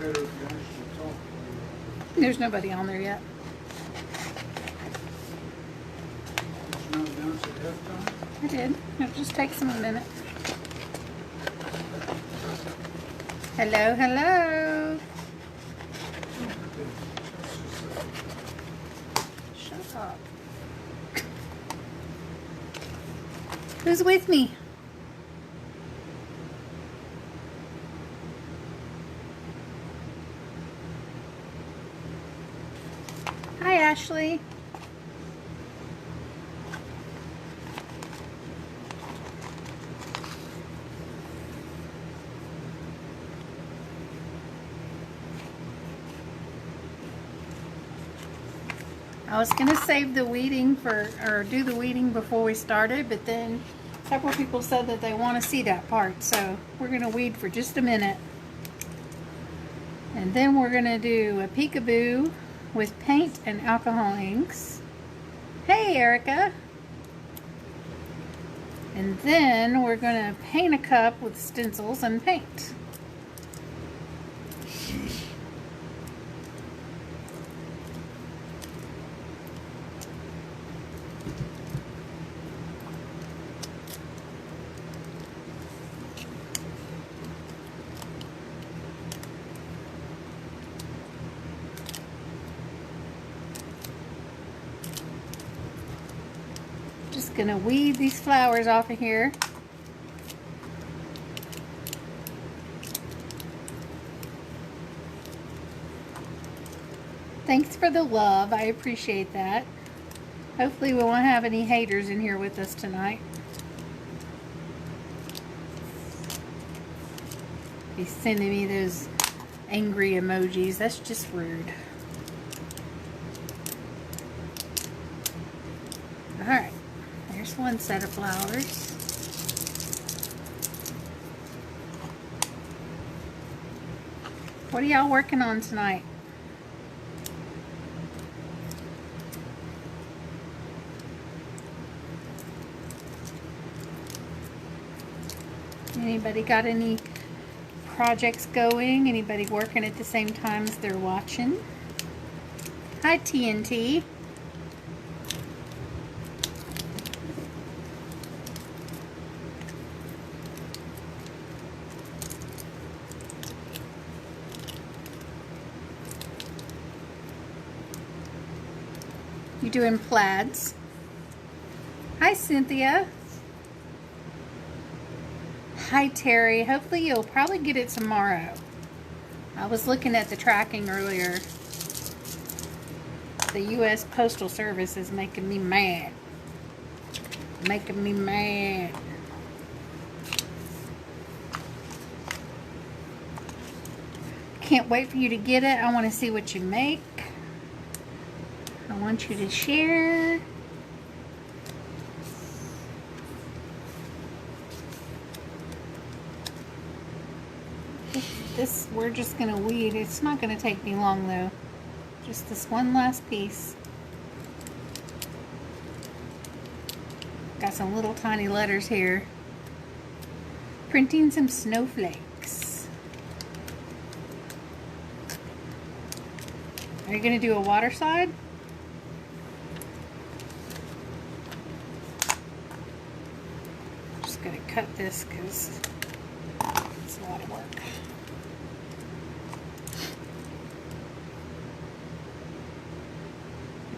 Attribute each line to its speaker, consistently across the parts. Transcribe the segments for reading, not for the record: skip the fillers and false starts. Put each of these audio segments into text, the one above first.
Speaker 1: better if you actually talk.
Speaker 2: There's nobody on there yet.
Speaker 1: Did you not announce at halftime?
Speaker 2: I did. It just takes them a minute. Hello, hello. Shut up. Who's with me? Hi, Ashley. I was gonna save the weeding or do the weeding before we started, but then several people said that they want to see that part, so we're gonna weed for just a minute. And then we're gonna do a peekaboo with paint and alcohol inks. Hey, Erica. And then we're gonna paint a cup with stencils and paint. Just gonna weed these flowers off of here. Thanks for the love, I appreciate that. Hopefully we won't have any haters in here with us tonight. He's sending me those angry emojis, that's just rude. Alright. There's one set of flowers. What are y'all working on tonight? Anybody got any projects going? Anybody working at the same time as they're watching? Hi, TNT. You doing plaids? Hi, Cynthia. Hi, Terry. Hopefully you'll probably get it tomorrow. I was looking at the tracking earlier. The U.S. Postal Service is making me mad. Making me mad. Can't wait for you to get it. I want to see what you make. I want you to share. This we're just gonna weed. It's not gonna take me long though. Just this one last piece. Got some little tiny letters here. Printing some snowflakes. Are you gonna do a water slide? Just gonna cut this because it's a lot of work.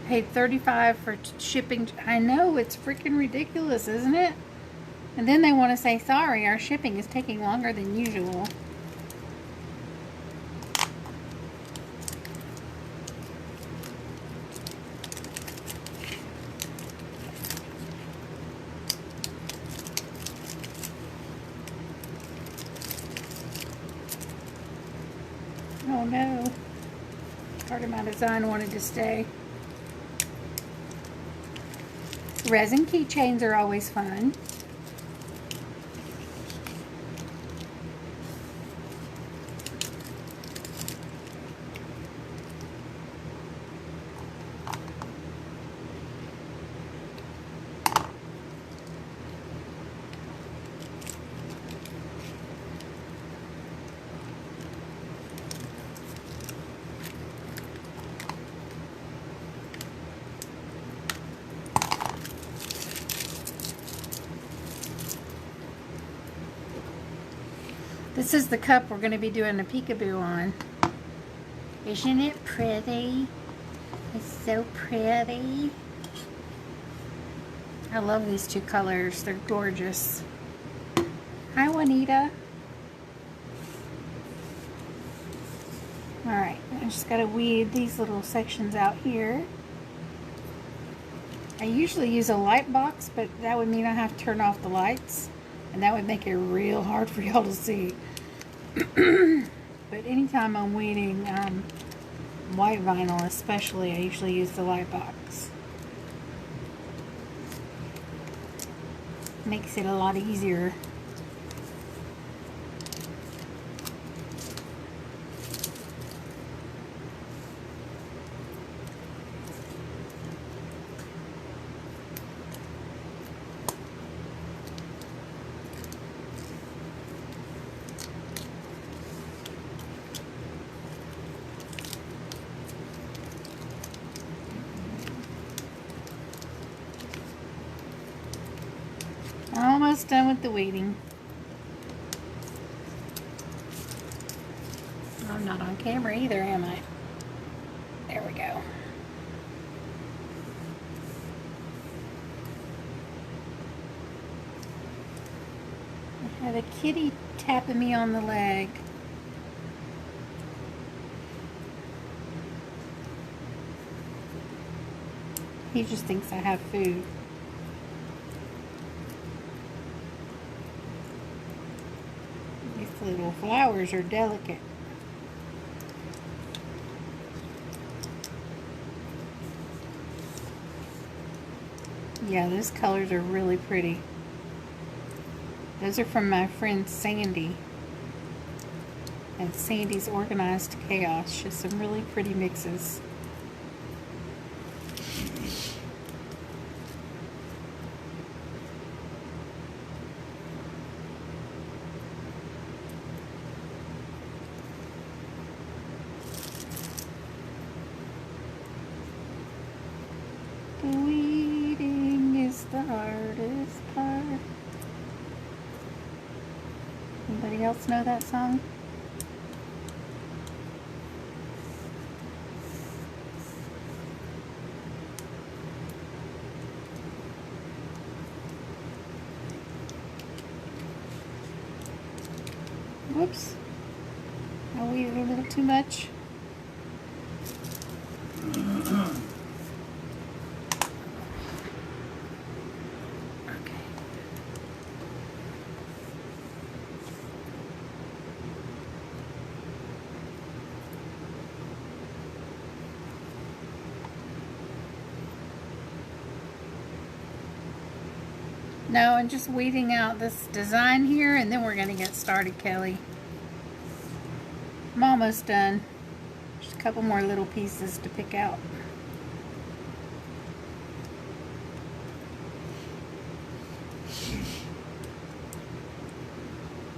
Speaker 2: Paid $35 for shipping. I know, it's freaking ridiculous, isn't it? And then they want to say, sorry, our shipping is taking longer than usual. Oh no. Part of my design wanted to stay. Resin keychains are always fun. This is the cup we're going to be doing the peekaboo on. Isn't it pretty? It's so pretty. I love these two colors. They're gorgeous. Hi, Juanita. Alright, I just got to weed these little sections out here. I usually use a light box, but that would mean I have to turn off the lights. And that would make it real hard for y'all to see. But anytime I'm weeding white vinyl especially, I usually use the light box. Makes it a lot easier. Almost done with the weeding. I'm not on camera either, am I? There we go. I have a kitty tapping me on the leg. He just thinks I have food. These little flowers are delicate. Yeah, those colors are really pretty. Those are from my friend Sandy. And Sandy's Organized Chaos. Just some really pretty mixes. Weeding is the hardest part. Anybody else know that song? Whoops. I weeded a little too much. No, I'm just weeding out this design here, and then we're going to get started, Kelly. I'm almost done. Just a couple more little pieces to pick out.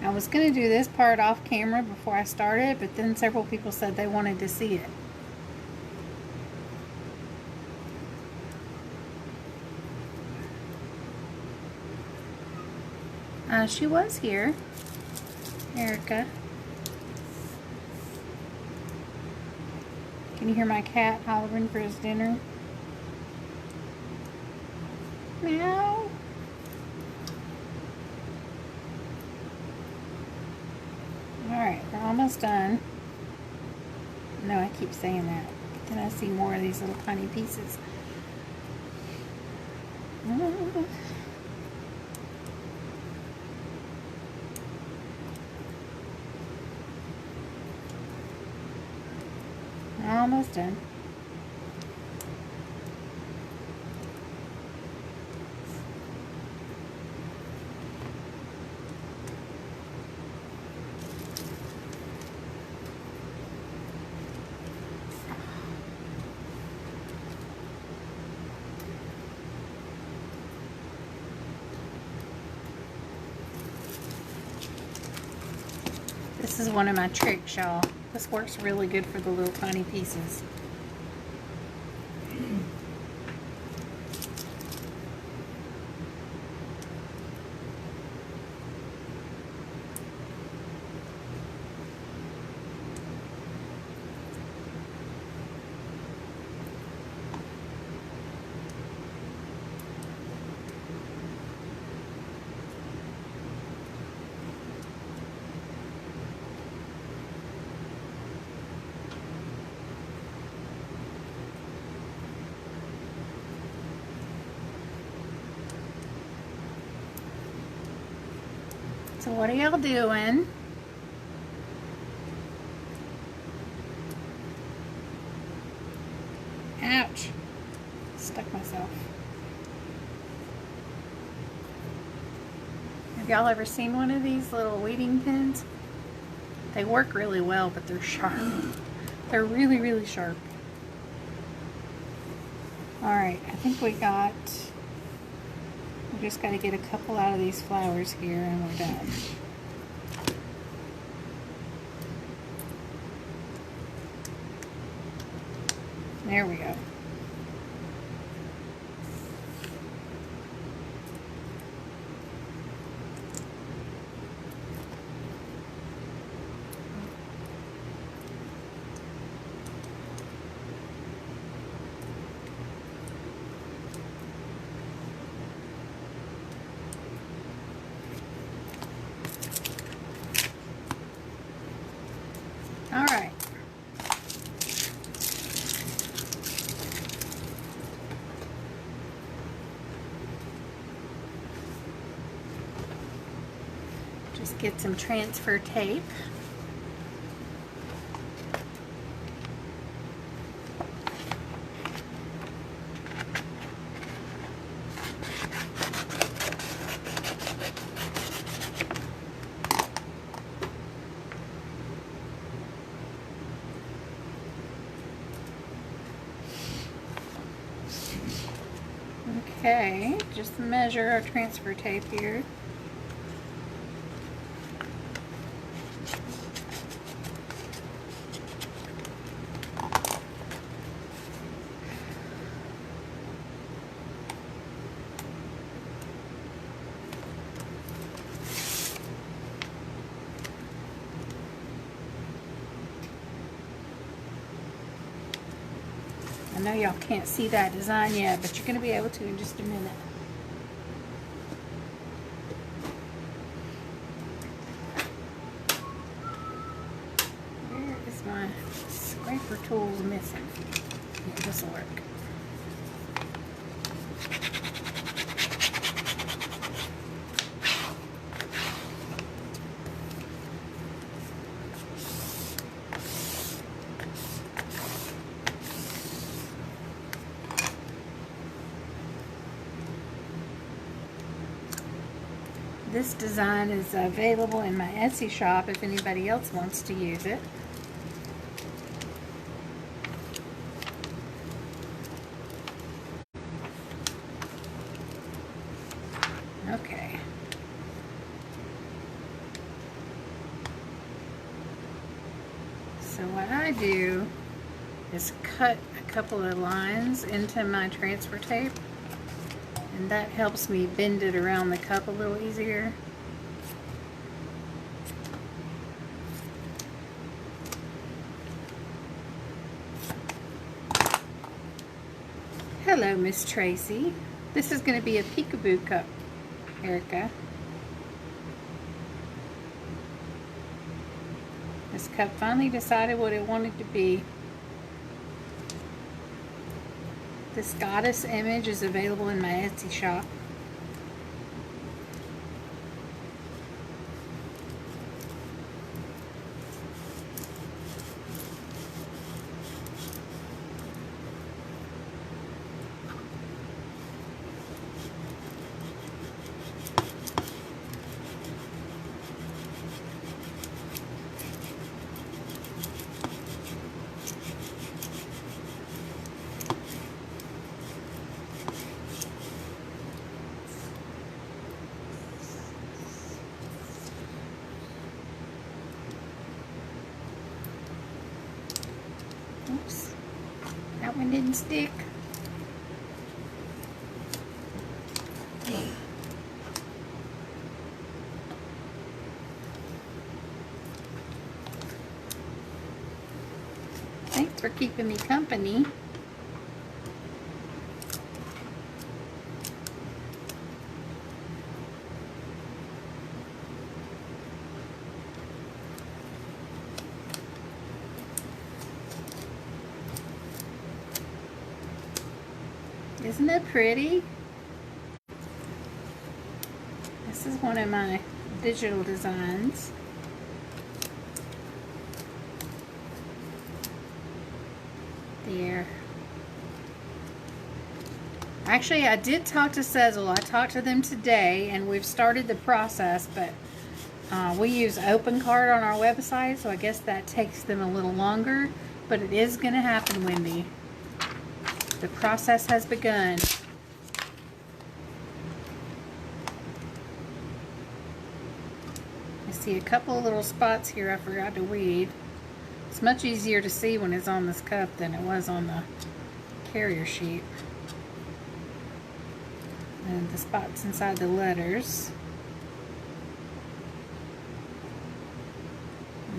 Speaker 2: I was going to do this part off camera before I started, but then several people said they wanted to see it. She was here, Erica. Can you hear my cat hollering for his dinner? Meow. Alright, we're almost done. No, I keep saying that. But then I see more of these little tiny pieces. Almost done. This is one of my tricks, y'all. This works really good for the little tiny pieces. So what are y'all doing? Ouch. Stuck myself. Have y'all ever seen one of these little weeding pins? They work really well, but they're sharp. They're really, really sharp. Alright, I think we just got to get a couple out of these flowers here and we're done. There we go. All right. Just get some transfer tape. Okay, just measure our transfer tape here. I know y'all can't see that design yet, but you're going to be able to in just a minute. Where is my scraper tools missing? Yeah, this will work. This design is available in my Etsy shop if anybody else wants to use it. Okay. So what I do is cut a couple of lines into my transfer tape. And that helps me bend it around the cup a little easier. Hello, Miss Tracy. This is going to be a peekaboo cup, Erica. This cup finally decided what it wanted to be. This goddess image is available in my Etsy shop. Oops, that one didn't stick. Thanks for keeping me company. Isn't it pretty? This is one of my digital designs. There. Actually, I did talk to Stencils. I talked to them today, and we've started the process, but we use OpenCard on our website, so I guess that takes them a little longer, but it is going to happen, Wendy. The process has begun. I see a couple of little spots here I forgot to weed. It's much easier to see when it's on this cup than it was on the carrier sheet. And the spots inside the letters.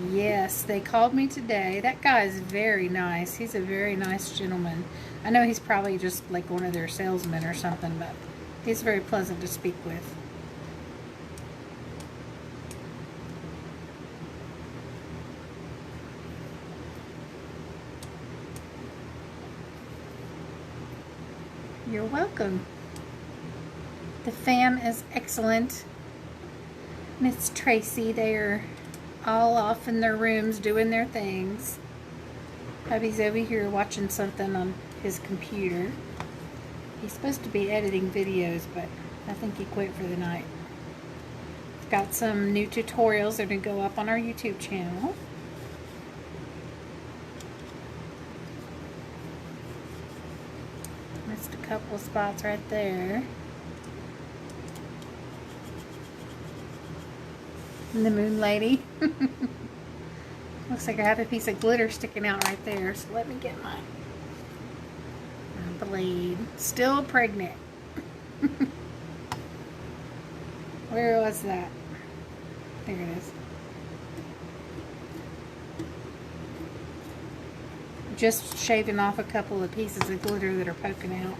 Speaker 2: Yes, they called me today. That guy is very nice. He's a very nice gentleman. I know he's probably just like one of their salesmen or something, but he's very pleasant to speak with. You're welcome. The fam is excellent. Miss Tracy, they're all off in their rooms doing their things. Hubby's over here watching something on his computer. He's supposed to be editing videos, but I think he quit for the night. We've got some new tutorials that are going to go up on our YouTube channel. Missed a couple spots right there. And the moon lady. Looks like I have a piece of glitter sticking out right there, so let me get my blade. Still pregnant. Where was that? There it is. Just shaving off a couple of pieces of glitter that are poking out.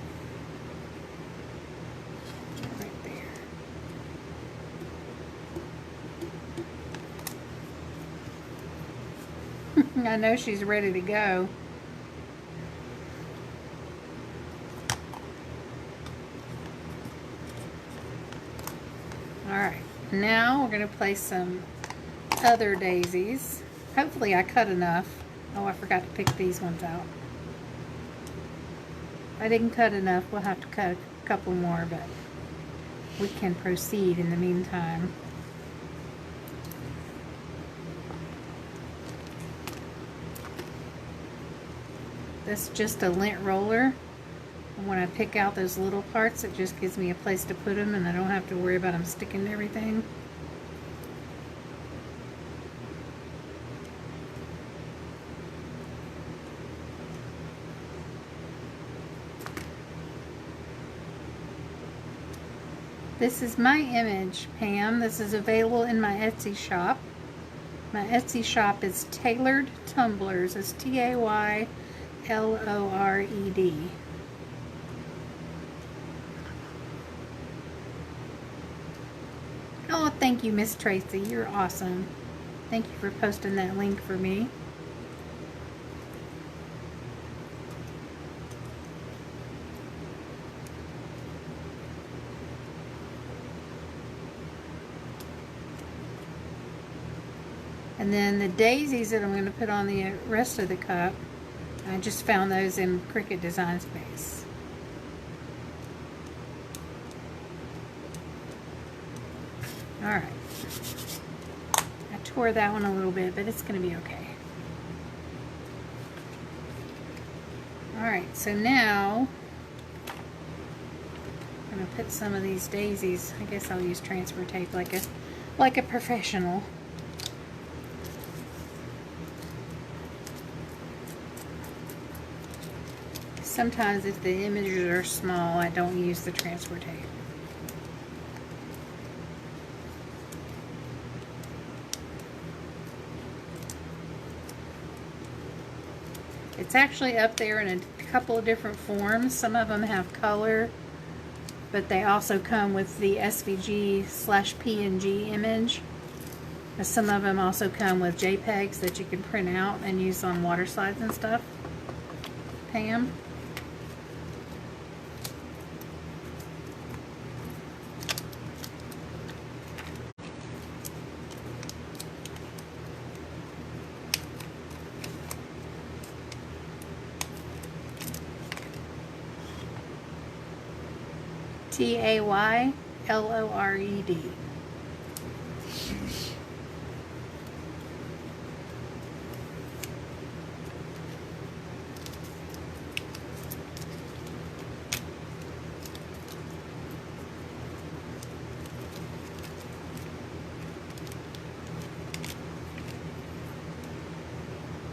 Speaker 2: Right there. I know she's ready to go. Alright, now we're going to place some other daisies. Hopefully I cut enough. Oh, I forgot to pick these ones out. If I didn't cut enough, we'll have to cut a couple more, but we can proceed in the meantime. That's just a lint roller. And when I pick out those little parts, it just gives me a place to put them, and I don't have to worry about them sticking to everything. This is my image, Pam. This is available in my Etsy shop. My Etsy shop is Tailored Tumblers. It's Taylord. Oh, thank you, Miss Tracy. You're awesome. Thank you for posting that link for me. And then the daisies that I'm going to put on the rest of the cup, I just found those in Cricut Design Space. Alright. I tore that one a little bit, but it's going to be okay. Alright, so now I'm going to put some of these daisies. I guess I'll use transfer tape like a professional. Sometimes if the images are small, I don't use the transfer tape. It's actually up there in a couple of different forms. Some of them have color, but they also come with the SVG/PNG image. And some of them also come with JPEGs that you can print out and use on water slides and stuff. Pam? Taylored.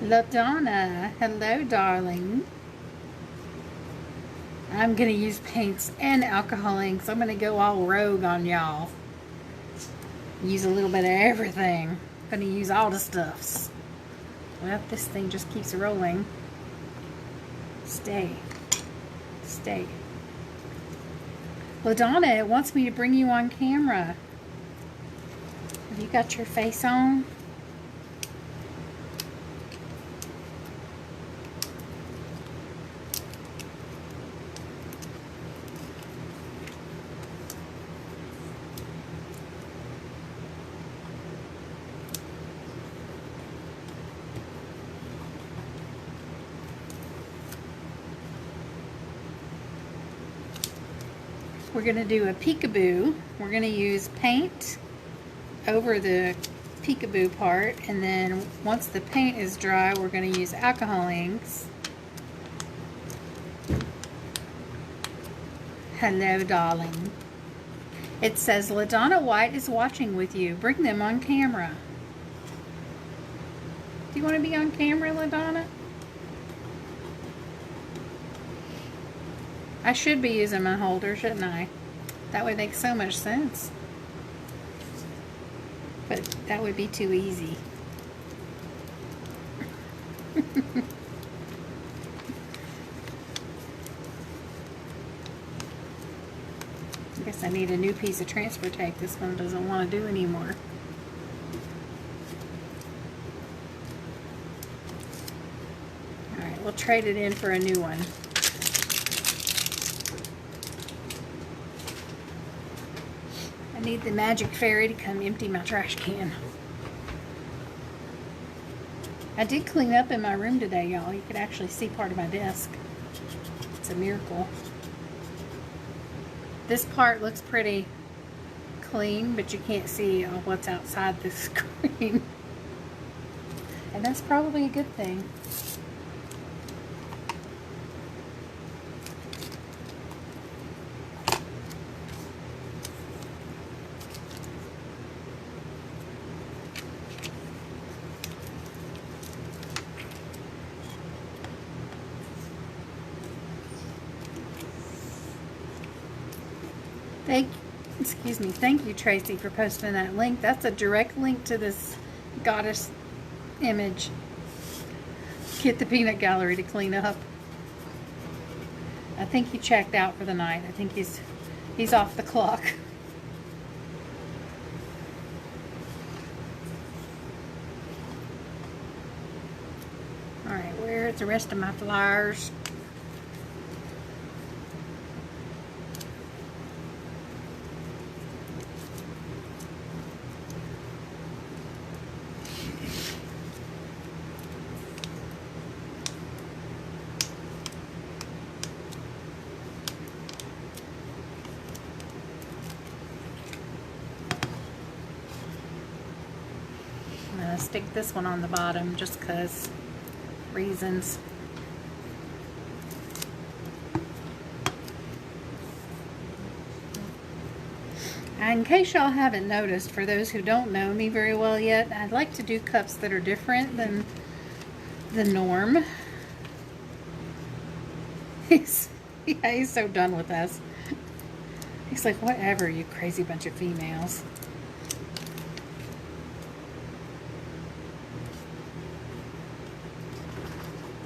Speaker 2: LaDonna, hello darling. I'm gonna use paints and alcohol inks. I'm gonna go all rogue on y'all. Use a little bit of everything. I'm gonna use all the stuffs. Well, this thing just keeps rolling. Stay. Stay. LaDonna, it wants me to bring you on camera. Have you got your face on? We're going to do a peekaboo. We're going to use paint over the peekaboo part, and then once the paint is dry, we're going to use alcohol inks. Hello, darling. It says, LaDonna White is watching with you. Bring them on camera. Do you want to be on camera, LaDonna? I should be using my holder, shouldn't I? That would make so much sense. But that would be too easy. I guess I need a new piece of transfer tape. This one doesn't want to do anymore. Alright, we'll trade it in for a new one. I need the magic fairy to come empty my trash can. I did clean up in my room today, y'all. You could actually see part of my desk. It's a miracle. This part looks pretty clean, but you can't see what's outside the screen. And that's probably a good thing. Thank you, Tracy, for posting that link. That's a direct link to this goddess image. Get the peanut gallery to clean up. I think he checked out for the night. I think he's off the clock. Alright, where's the rest of my flowers? Stick this one on the bottom just because reasons. And in case y'all haven't noticed, for those who don't know me very well yet, I'd like to do cups that are different than the norm. He's so done with us. He's like, whatever, you crazy bunch of females.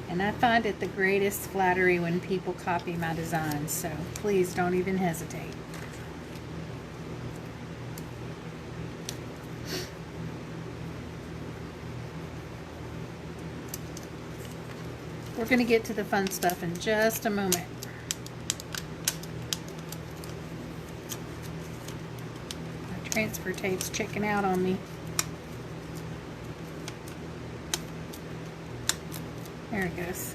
Speaker 2: And I find it the greatest flattery when people copy my designs, so please don't even hesitate. We're going to get to the fun stuff in just a moment. My transfer tape's checking out on me. There it goes.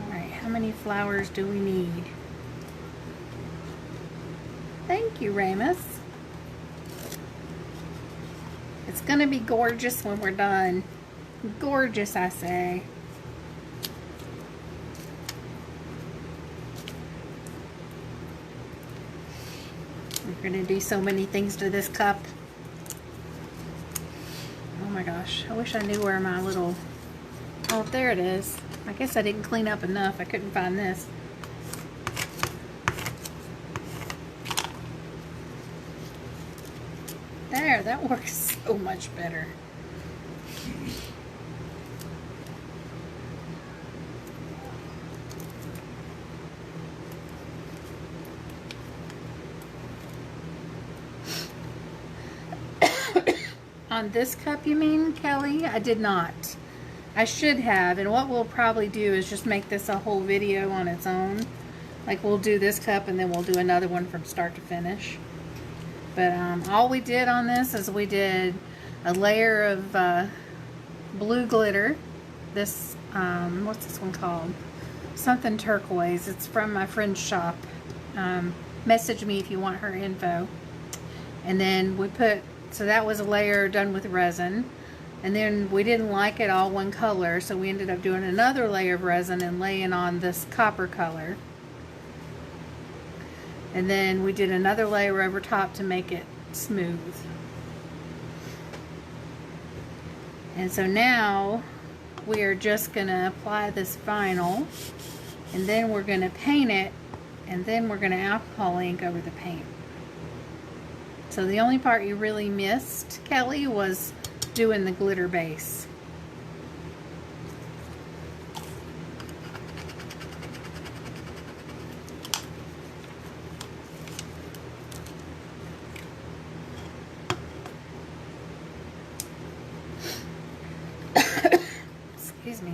Speaker 2: Alright, how many flowers do we need? Thank you, Ramus. It's gonna be gorgeous when we're done. Gorgeous, I say. We're gonna do so many things to this cup. Oh my gosh, I wish I knew where my little... Oh, there it is. I guess I didn't clean up enough. I couldn't find this. There, that works so much better. On this cup, you mean, Kelly? I did not. I should have, and what we'll probably do is just make this a whole video on its own. Like, we'll do this cup and then we'll do another one from start to finish. But all we did on this is we did a layer of blue glitter. This, what's this one called? Something turquoise. It's from my friend's shop. Message me if you want her info. And then we put, so that was a layer done with resin. And then we didn't like it all one color, so we ended up doing another layer of resin and laying on this copper color. And then we did another layer over top to make it smooth. And so now we are just going to apply this vinyl, and then we're going to paint it, and then we're going to alcohol ink over the paint. So the only part you really missed, Kelly, was doing the glitter base. Excuse me.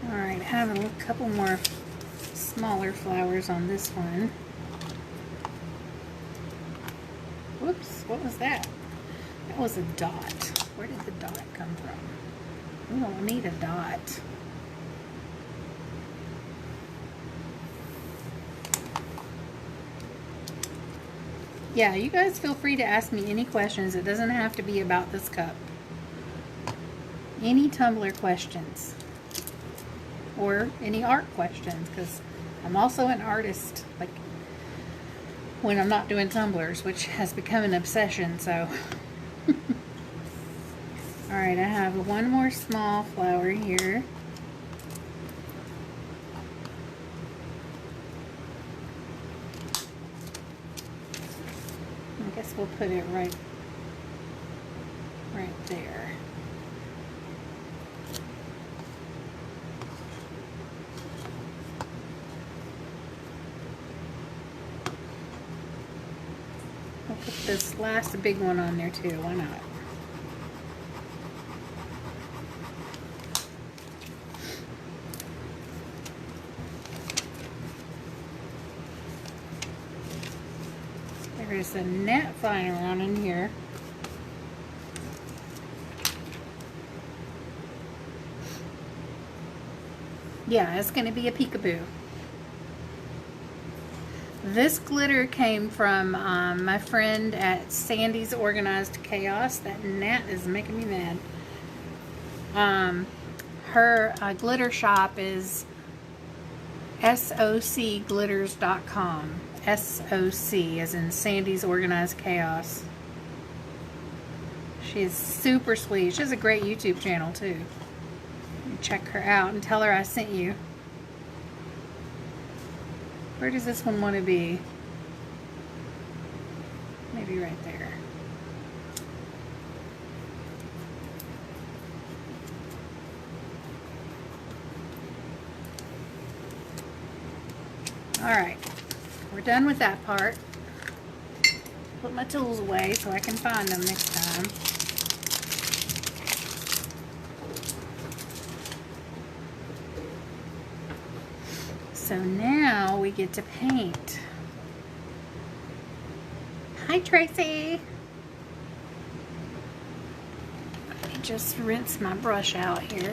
Speaker 2: Alright, I have a couple more smaller flowers on this one. Whoops, what was that? That was a dot. Where did the dot come from? We don't need a dot. Yeah, you guys feel free to ask me any questions. It doesn't have to be about this cup. Any tumbler questions. Or any art questions, because I'm also an artist. Like, when I'm not doing tumblers, which has become an obsession, so. Alright, I have one more small flower here. I guess we'll put it right there. I'll put this last big one on there too, why not? There's a net flying around in here. Yeah, it's going to be a peekaboo. This glitter came from my friend at Sandy's Organized Chaos. That gnat is making me mad. Her glitter shop is socglitters.com. SOC as in Sandy's Organized Chaos. She is super sweet. She has a great YouTube channel too. Check her out and tell her I sent you. Where does this one want to be? Maybe right there. Alright, we're done with that part. Put my tools away so I can find them next time. So now we get to paint. Hi, Tracy. Let me just rinse my brush out here.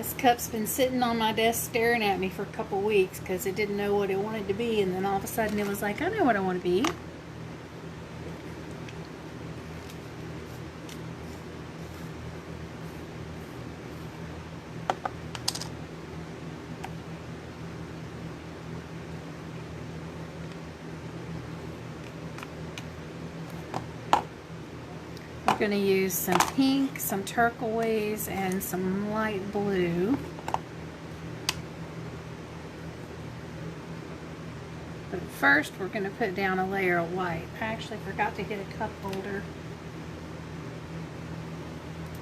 Speaker 2: This cup's been sitting on my desk staring at me for a couple weeks because it didn't know what it wanted to be, and then all of a sudden it was like, I know what I want to be. We're going to use some pink, some turquoise, and some light blue. But first we're going to put down a layer of white. I actually forgot to get a cup holder.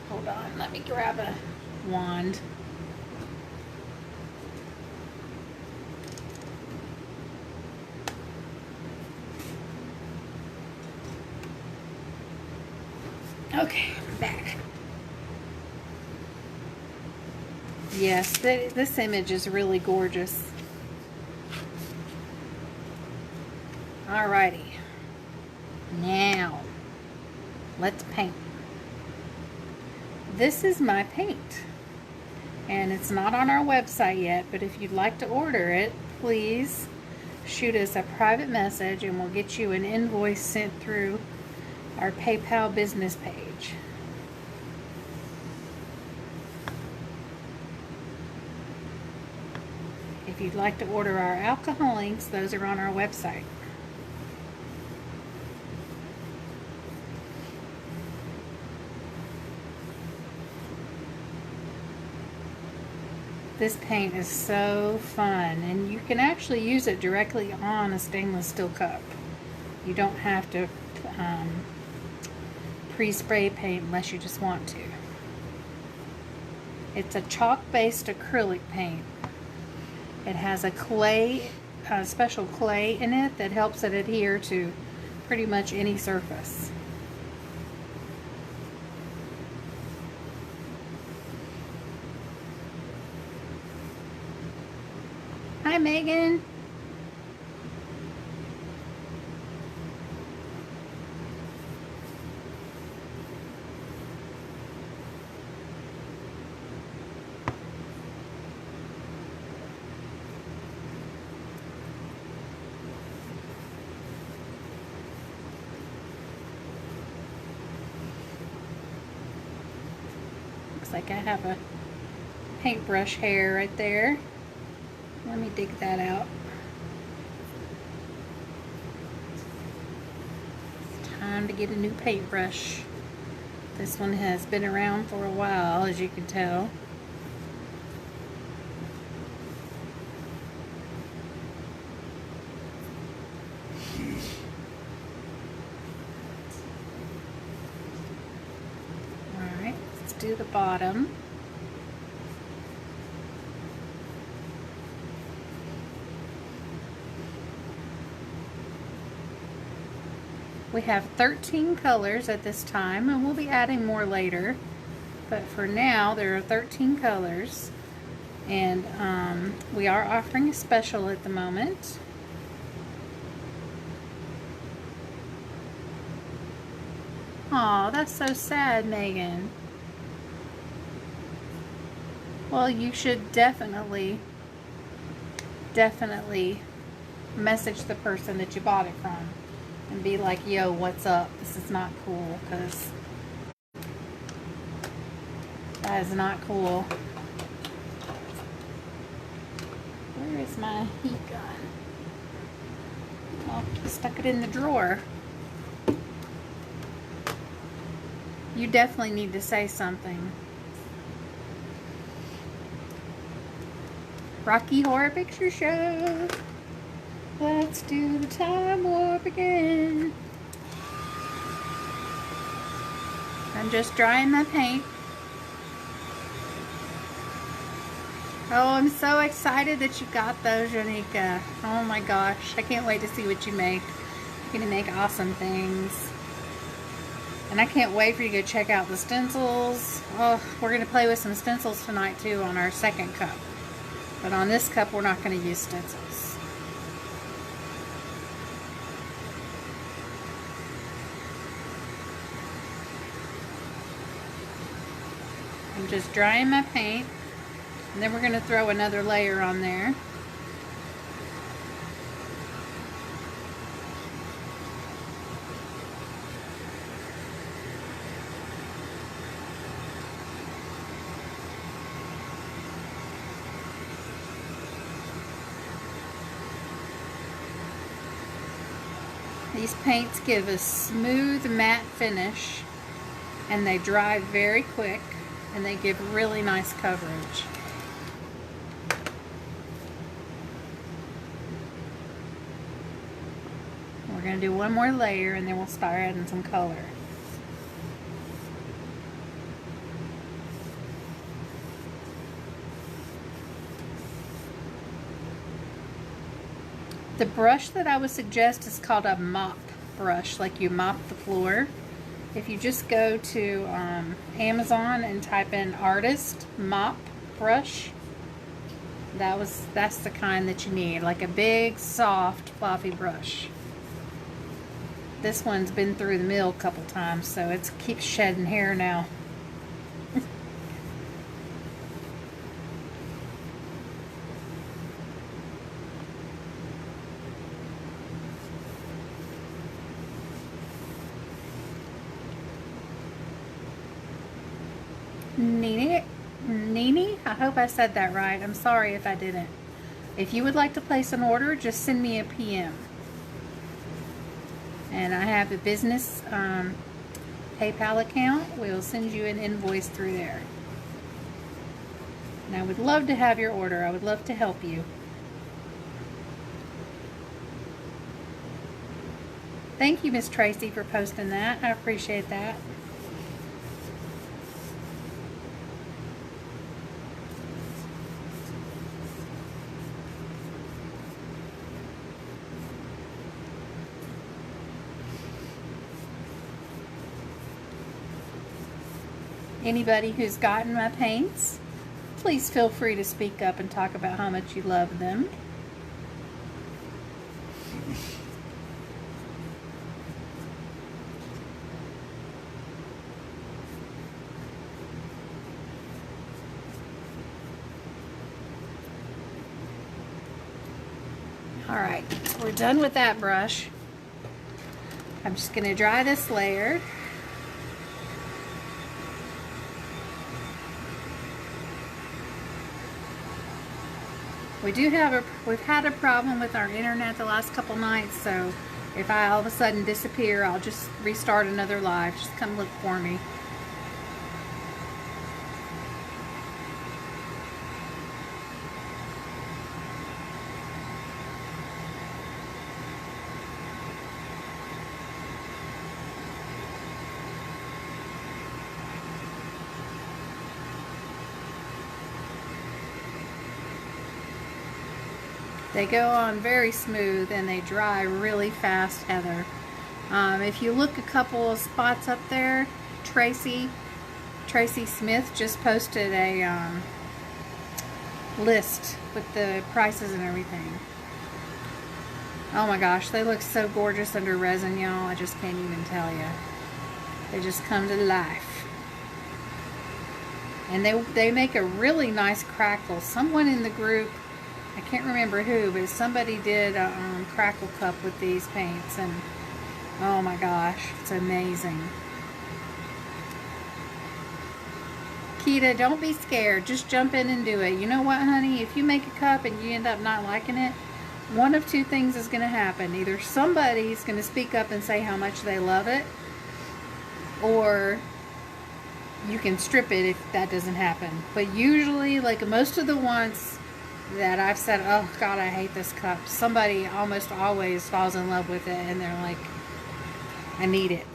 Speaker 2: Hold on, let me grab a wand. Okay, I'm back. Yes, this image is really gorgeous. Alrighty. Now, let's paint. This is my paint. And it's not on our website yet, but if you'd like to order it, please shoot us a private message and we'll get you an invoice sent through our PayPal business page. If you'd like to order our alcohol inks, those are on our website. This paint is so fun, and you can actually use it directly on a stainless steel cup. You don't have to pre-spray paint unless you just want to. It's a chalk-based acrylic paint. It has a clay, special clay in it that helps it adhere to pretty much any surface. Hi, Megan. Looks like I have a paintbrush hair right there. Let me dig that out. It's time to get a new paintbrush. This one has been around for a while, as you can tell. Alright, let's do the bottom. We have 13 colors at this time, and we'll be adding more later. But for now, there are 13 colors, and we are offering a special at the moment. Aw, that's so sad, Megan. Well, you should definitely message the person that you bought it from and be like, yo, what's up? This is not cool, because that is not cool. Where is my heat gun? Oh, stuck it in the drawer. You definitely need to say something. Rocky Horror Picture Show. Let's do the time warp again. I'm just drying my paint. Oh, I'm so excited that you got those, Janika. Oh my gosh, I can't wait to see what you make. You're gonna make awesome things. And I can't wait for you to check out the stencils. Oh, we're gonna play with some stencils tonight too on our second cup. But on this cup, we're not gonna use stencils. I'm just drying my paint. And then we're going to throw another layer on there. These paints give a smooth matte finish, and they dry very quick, and they give really nice coverage. We're going to do one more layer, and then we'll start adding some color. The brush that I would suggest is called a mop brush, like you mop the floor. If you just go to Amazon and type in artist mop brush, that's the kind that you need, like a big, soft, fluffy brush. This one's been through the mill a couple times, so it keeps shedding hair now. Nini, I hope I said that right. I'm sorry if I didn't. If you would like to place an order, just send me a PM. And I have a business PayPal account. We'll send you an invoice through there. And I would love to have your order. I would love to help you. Thank you, Miss Tracy, for posting that. I appreciate that. Anybody who's gotten my paints, please feel free to speak up and talk about how much you love them. Alright, we're done with that brush. I'm just going to dry this layer. We've had a problem with our internet the last couple nights, so if I all of a sudden disappear, I'll just restart another live. Just come look for me. They go on very smooth and they dry really fast, Heather. If you look a couple of spots up there, Tracy Smith just posted a list with the prices and everything. Oh my gosh, they look so gorgeous under resin, y'all. I just can't even tell you. They just come to life. And they make a really nice crackle. Someone in the group, I can't remember who, but somebody did a crackle cup with these paints, and oh my gosh, it's amazing. Kita, don't be scared. Just jump in and do it. You know what, honey? If you make a cup and you end up not liking it, one of two things is going to happen. Either somebody's going to speak up and say how much they love it, or you can strip it if that doesn't happen. But usually, like most of the ones that I've said, oh God, I hate this cup, somebody almost always falls in love with it and they're like, I need it.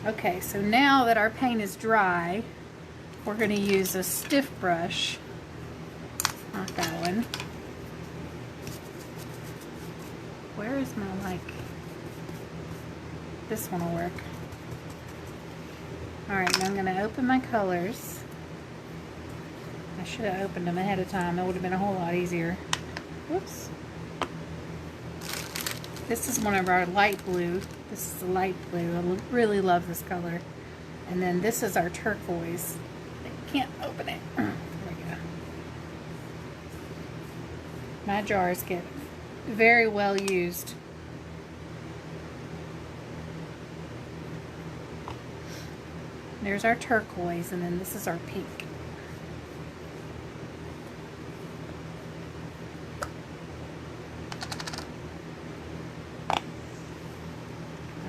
Speaker 2: Okay, so now that our paint is dry, we're going to use a stiff brush. Not that one. Where is my, like, this one will work. Alright, now I'm going to open my colors. I should have opened them ahead of time. That would have been a whole lot easier. Whoops. This is one of our light blue. This is the light blue. I really love this color. And then this is our turquoise. can't open it. There we go. My jars get very well used. There's our turquoise, and then this is our pink.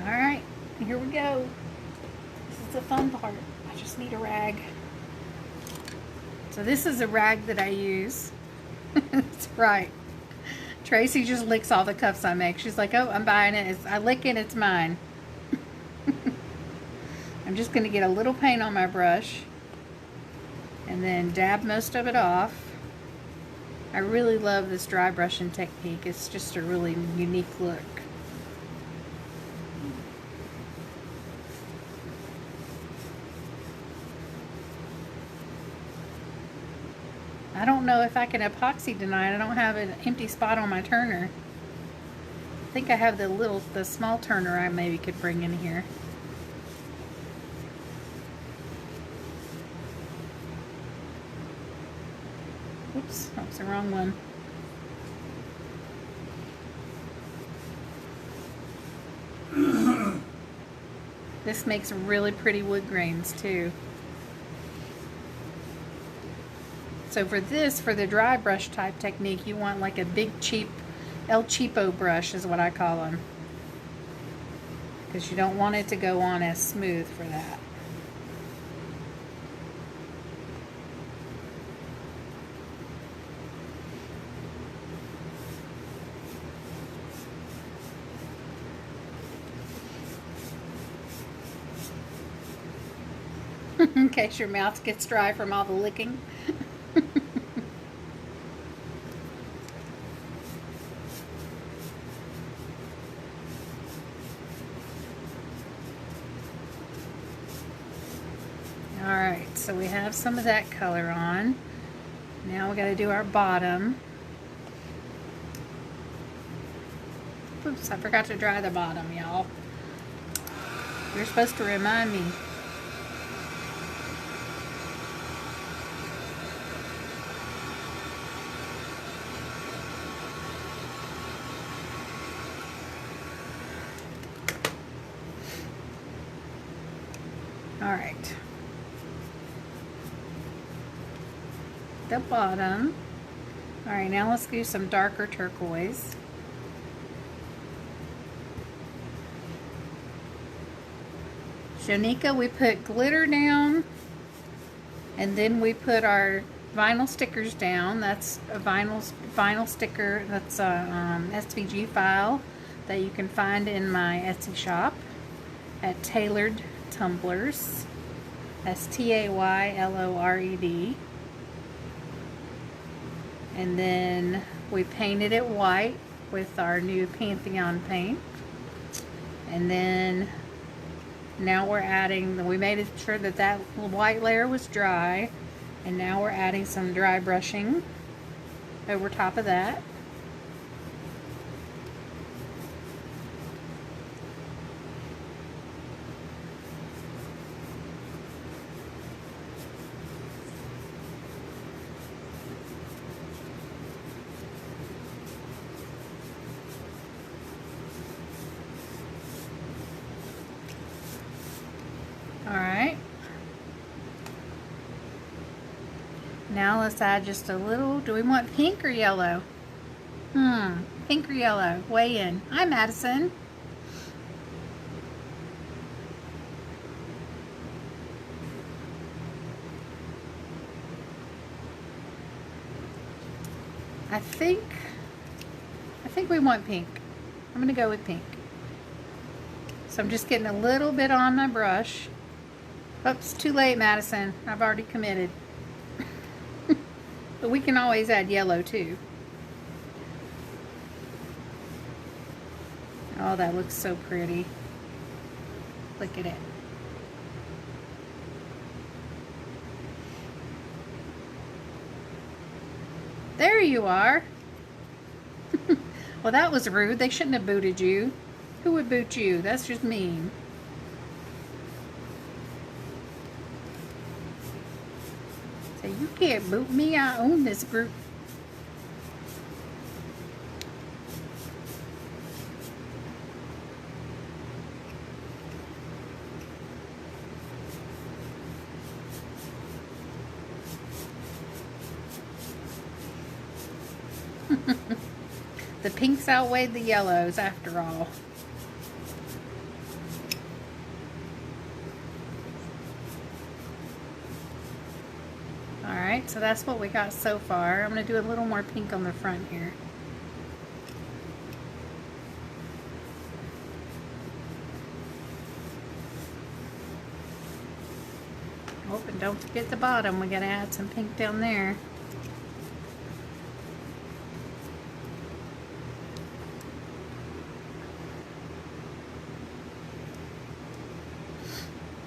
Speaker 2: Alright, here we go. This is the fun part. I just need a rag. So this is a rag that I use. That's right. Tracy just licks all the cups I make. She's like, oh, I'm buying it. I lick it, it's mine. I'm just going to get a little paint on my brush and then dab most of it off. I really love this dry brushing technique. It's just a really unique look. I don't know if I can epoxy tonight. I don't have an empty spot on my turner. I think I have the small turner I maybe could bring in here. Oops, that was the wrong one. This makes really pretty wood grains too. So for the dry brush type technique, you want like a big cheap El Cheapo brush is what I call them. Because you don't want it to go on as smooth for that. In case your mouth gets dry from all the licking. Alright, so we have some of that color on. Now we got to do our bottom. Oops, I forgot to dry the bottom, y'all. You're supposed to remind me. Alright. The bottom. Alright, now let's do some darker turquoise. Shonika, we put glitter down, and then we put our vinyl stickers down. That's a vinyl sticker. That's a SVG file that you can find in my Etsy shop at Tailored Tumblers. That's Taylored. And then we painted it white with our new Pantheon paint. And then now we're adding, we made sure that that white layer was dry. And now we're adding some dry brushing over top of that. Alright. Now let's add just a little, do we want pink or yellow? Pink or yellow? Weigh in. Hi, Madison. I think we want pink. I'm going to go with pink. So I'm just getting a little bit on my brush. Oops, too late, Madison. I've already committed. But we can always add yellow too. Oh, that looks so pretty. Look at it. There you are. Well, that was rude. They shouldn't have booted you. Who would boot you? That's just mean. So you can't boot me. I own this group. The pinks outweighed the yellows after all. Alright, so that's what we got so far. I'm going to do a little more pink on the front here. Oh, and don't forget the bottom. We got to add some pink down there.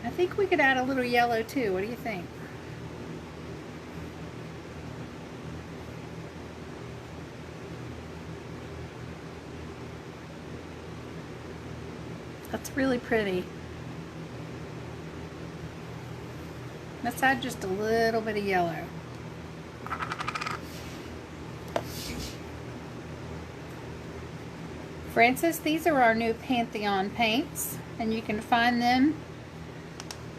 Speaker 2: I think we could add a little yellow too. What do you think? That's really pretty. Let's add just a little bit of yellow. Francis, these are our new Pantheon paints, and you can find them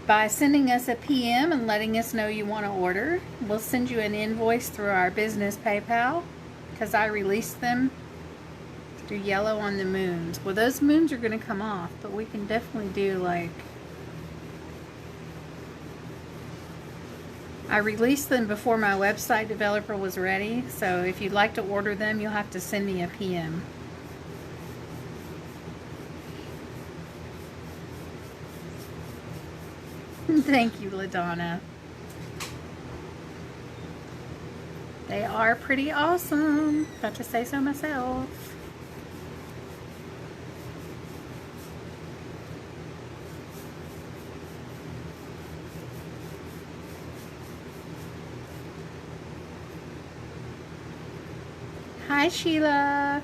Speaker 2: by sending us a PM and letting us know you want to order. We'll send you an invoice through our business PayPal, because I released them to do yellow on the moons. Well, those moons are going to come off, but we can definitely do like... I released them before my website developer was ready, so if you'd like to order them, you'll have to send me a PM. Thank you, LaDonna. They are pretty awesome. Got to say so myself. Hi, Sheila.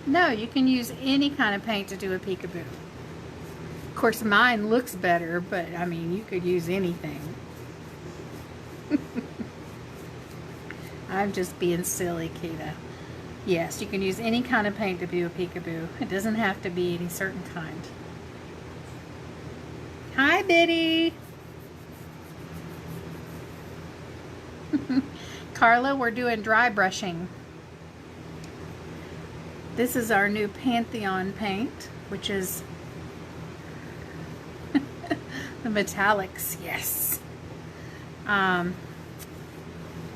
Speaker 2: No, you can use any kind of paint to do a peekaboo. Of course, mine looks better, but I mean, you could use anything. I'm just being silly, Kita. Yes, you can use any kind of paint to do a peekaboo. It doesn't have to be any certain kind. Hi, Biddy. Carla, we're doing dry brushing. This is our new Pantheon paint, which is the metallics, yes.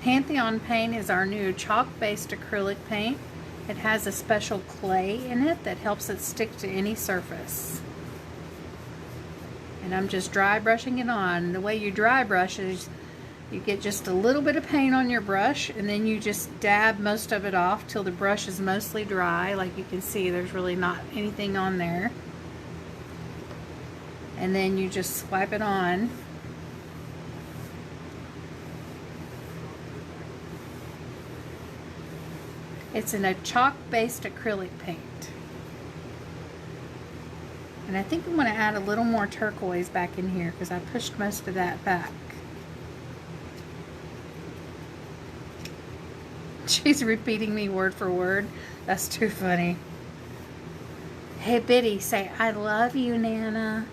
Speaker 2: Pantheon paint is our new chalk-based acrylic paint. It has a special clay in it that helps it stick to any surface. And I'm just dry brushing it on. The way you dry brush is you get just a little bit of paint on your brush, and then you just dab most of it off till the brush is mostly dry. Like you can see, there's really not anything on there. And then you just swipe it on. It's in a chalk-based acrylic paint. And I think I'm going to add a little more turquoise back in here because I pushed most of that back. She's repeating me word for word. That's too funny. Hey, Biddy, say, I love you, Nana.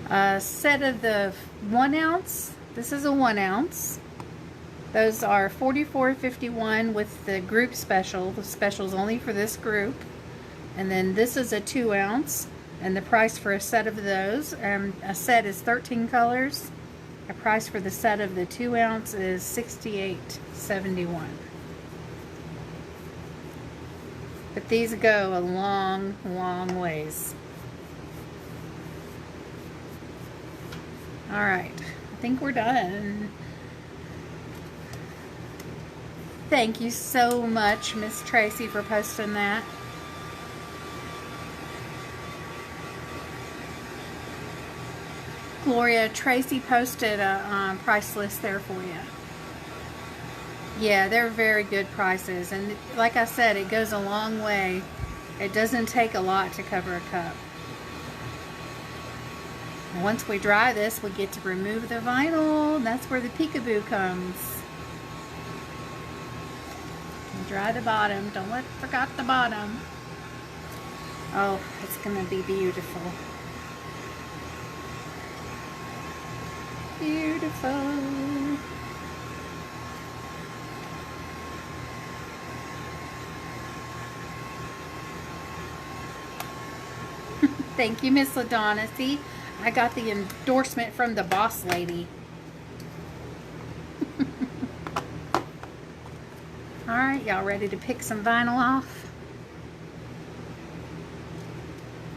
Speaker 2: A set of the 1 ounce. This is a 1 ounce. Those are $44.51 with the group special. The special's only for this group. And then this is a 2 ounce, and the price for a set of those, a set is 13 colors. The price for the set of the 2 ounce is $68.71. But these go a long, long ways. Alright, I think we're done. Thank you so much, Miss Tracy, for posting that. Gloria, Tracy posted a price list there for you. Yeah, they're very good prices. And like I said, it goes a long way. It doesn't take a lot to cover a cup. Once we dry this, we get to remove the vinyl. That's where the peekaboo comes. Dry the bottom. Don't forget the bottom. Oh, it's gonna be beautiful. Beautiful. Thank you, Miss LaDonna. See, I got the endorsement from the boss lady. Alright, y'all ready to pick some vinyl off?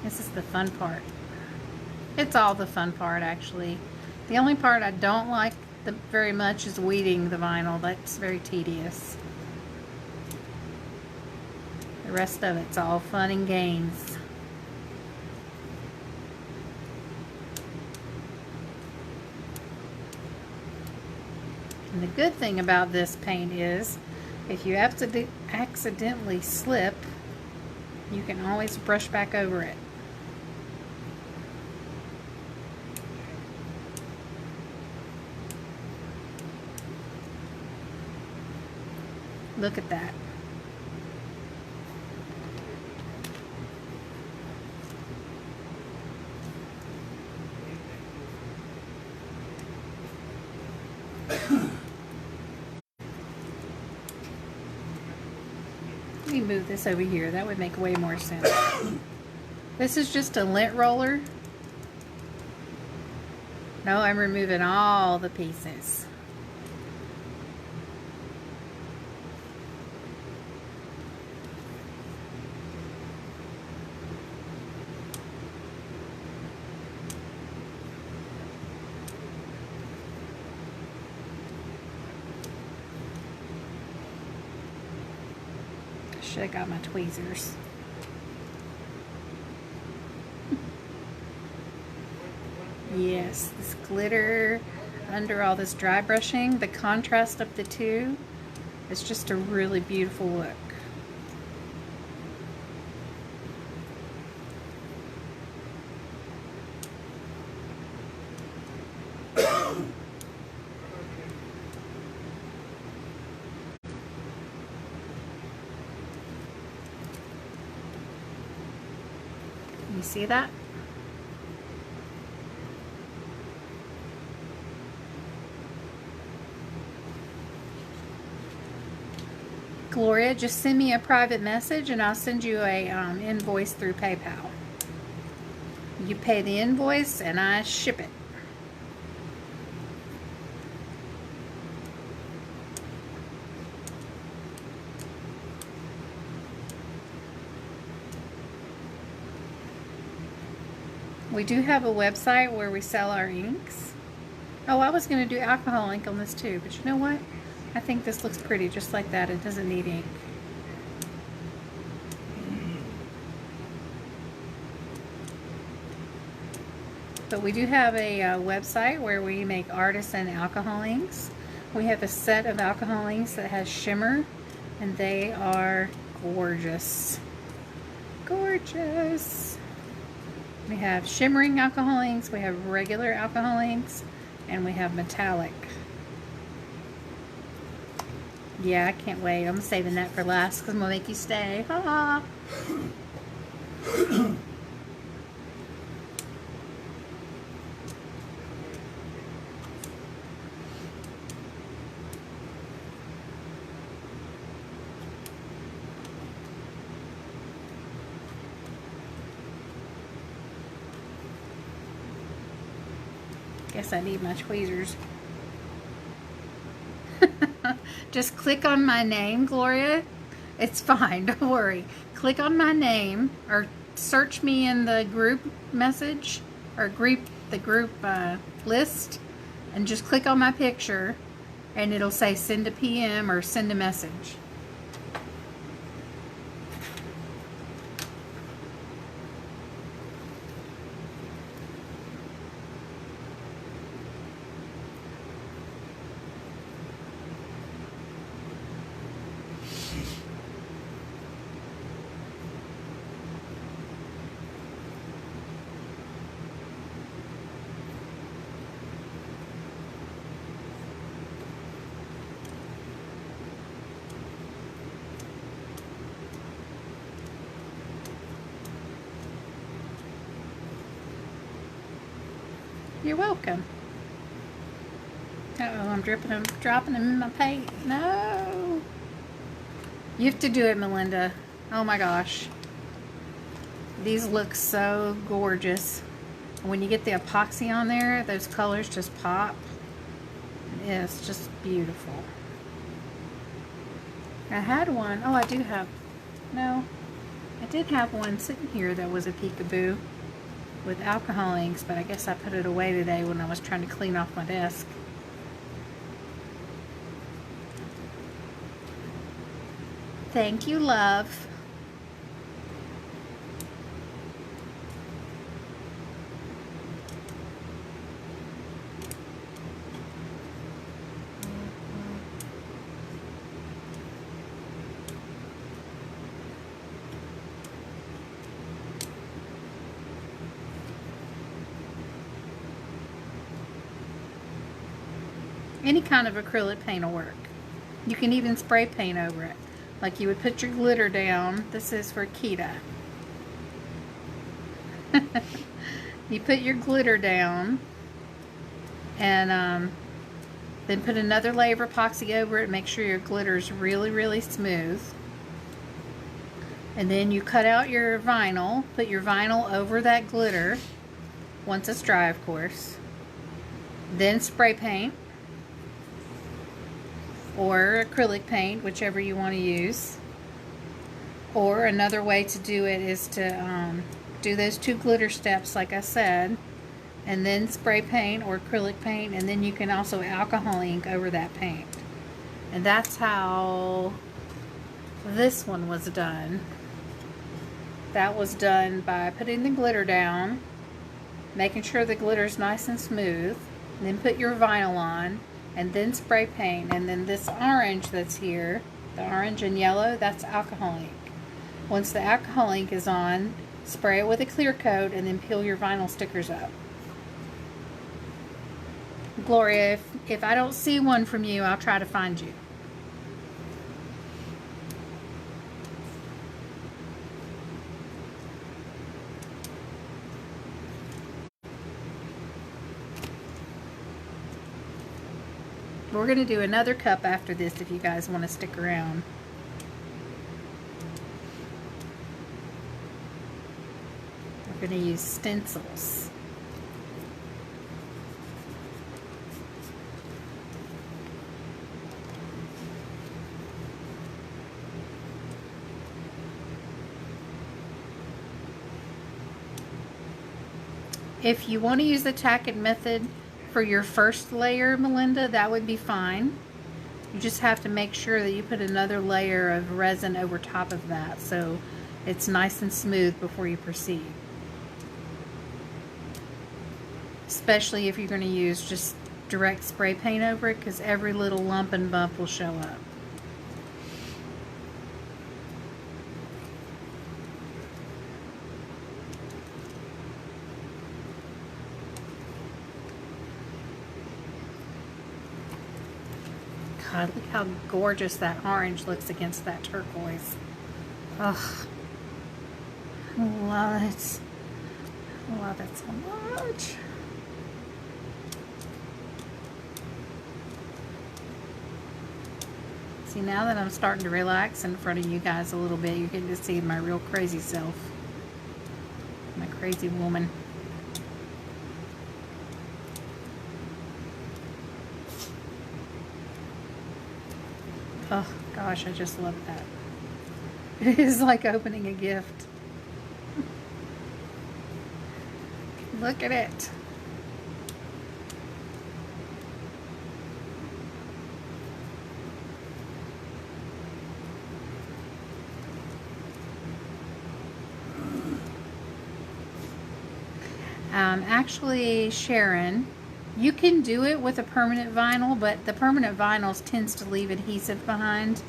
Speaker 2: This is the fun part. It's all the fun part, actually. The only part I don't like very much is weeding the vinyl. That's very tedious. The rest of it's all fun and games. And the good thing about this paint is, if you accidentally slip, you can always brush back over it. Look at that. Let me move this over here. That would make way more sense. This is just a lint roller. No, I'm removing all the pieces. Should have got my tweezers. Yes, this glitter under all this dry brushing, the contrast of the two, it's just a really beautiful look. You see that? Gloria, just send me a private message and I'll send you a invoice through PayPal. You pay the invoice and I ship it. We do have a website where we sell our inks. Oh, I was going to do alcohol ink on this too, but you know what? I think this looks pretty just like that. It doesn't need ink. But we do have a website where we make artisan alcohol inks. We have a set of alcohol inks that has shimmer, and they are gorgeous. Gorgeous. We have shimmering alcohol inks, we have regular alcohol inks, and we have metallic. Yeah, I can't wait. I'm saving that for last because I'm going to make you stay. Ha ha. Guess I need my tweezers. Just click on my name, Gloria. It's fine, don't worry. Click on my name or search me in the group message or the group list and just click on my picture and it'll say send a PM or send a message. You're welcome. Uh-oh, I'm dropping them in my paint. No. You have to do it, Melinda. Oh my gosh. These look so gorgeous. When you get the epoxy on there, those colors just pop. It's just beautiful. I had one. Oh, I do have. No. I did have one sitting here that was a peekaboo with alcohol inks, but I guess I put it away today when I was trying to clean off my desk. Thank you, love. Any kind of acrylic paint will work. You can even spray paint over it. Like you would put your glitter down. This is for Kita. You put your glitter down and then put another layer of epoxy over it. Make sure your glitter is really, really smooth. And then you cut out your vinyl. Put your vinyl over that glitter. Once it's dry, of course. Then spray paint. Or acrylic paint, whichever you want to use. Or another way to do it is to do those two glitter steps like I said, and then spray paint or acrylic paint, and then you can also alcohol ink over that paint. And that's how this one was done. That was done by putting the glitter down, making sure the glitter is nice and smooth, and then put your vinyl on, and then spray paint. And then this orange that's here, the orange and yellow, that's alcohol ink. Once the alcohol ink is on, spray it with a clear coat and then peel your vinyl stickers up. Gloria, if I don't see one from you, I'll try to find you. We're going to do another cup after this if you guys want to stick around. We're going to use stencils. If you want to use the tack method for your first layer, Melinda, that would be fine. You just have to make sure that you put another layer of resin over top of that so it's nice and smooth before you proceed. Especially if you're going to use just direct spray paint over it, because every little lump and bump will show up. God, look how gorgeous that orange looks against that turquoise. Ugh. I love it. I love it so much. See, now that I'm starting to relax in front of you guys a little bit, you're getting to see my real crazy self. My crazy woman. Oh gosh, I just love that. It is like opening a gift. Look at it. Actually, Sharon, you can do it with a permanent vinyl, but the permanent vinyls tends to leave adhesive behind.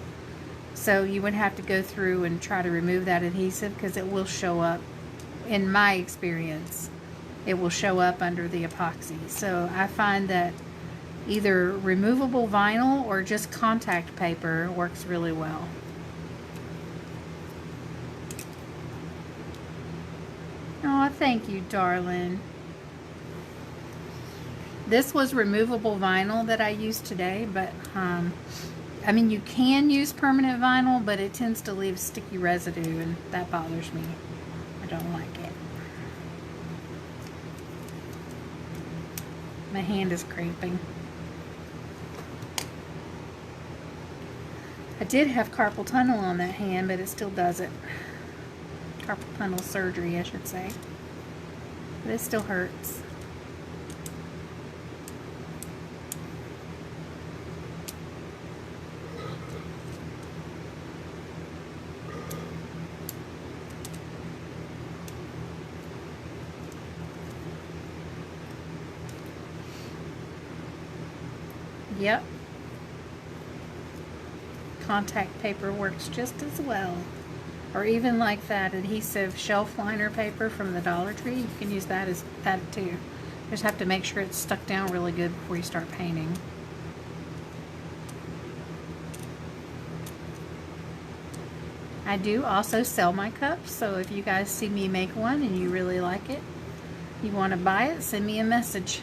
Speaker 2: So you would have to go through and try to remove that adhesive because it will show up, in my experience, it will show up under the epoxy. So I find that either removable vinyl or just contact paper works really well. Oh, thank you, darling. This was removable vinyl that I used today, but I mean, you can use permanent vinyl, but it tends to leave sticky residue, and that bothers me. I don't like it. My hand is cramping. I did have carpal tunnel on that hand, but it still does it. Carpal tunnel surgery, I should say. But it still hurts. Yep. Contact paper works just as well. Or even like that adhesive shelf liner paper from the Dollar Tree. You can use that as that too. You just have to make sure it's stuck down really good before you start painting. I do also sell my cups, so if you guys see me make one and you really like it, you want to buy it, send me a message.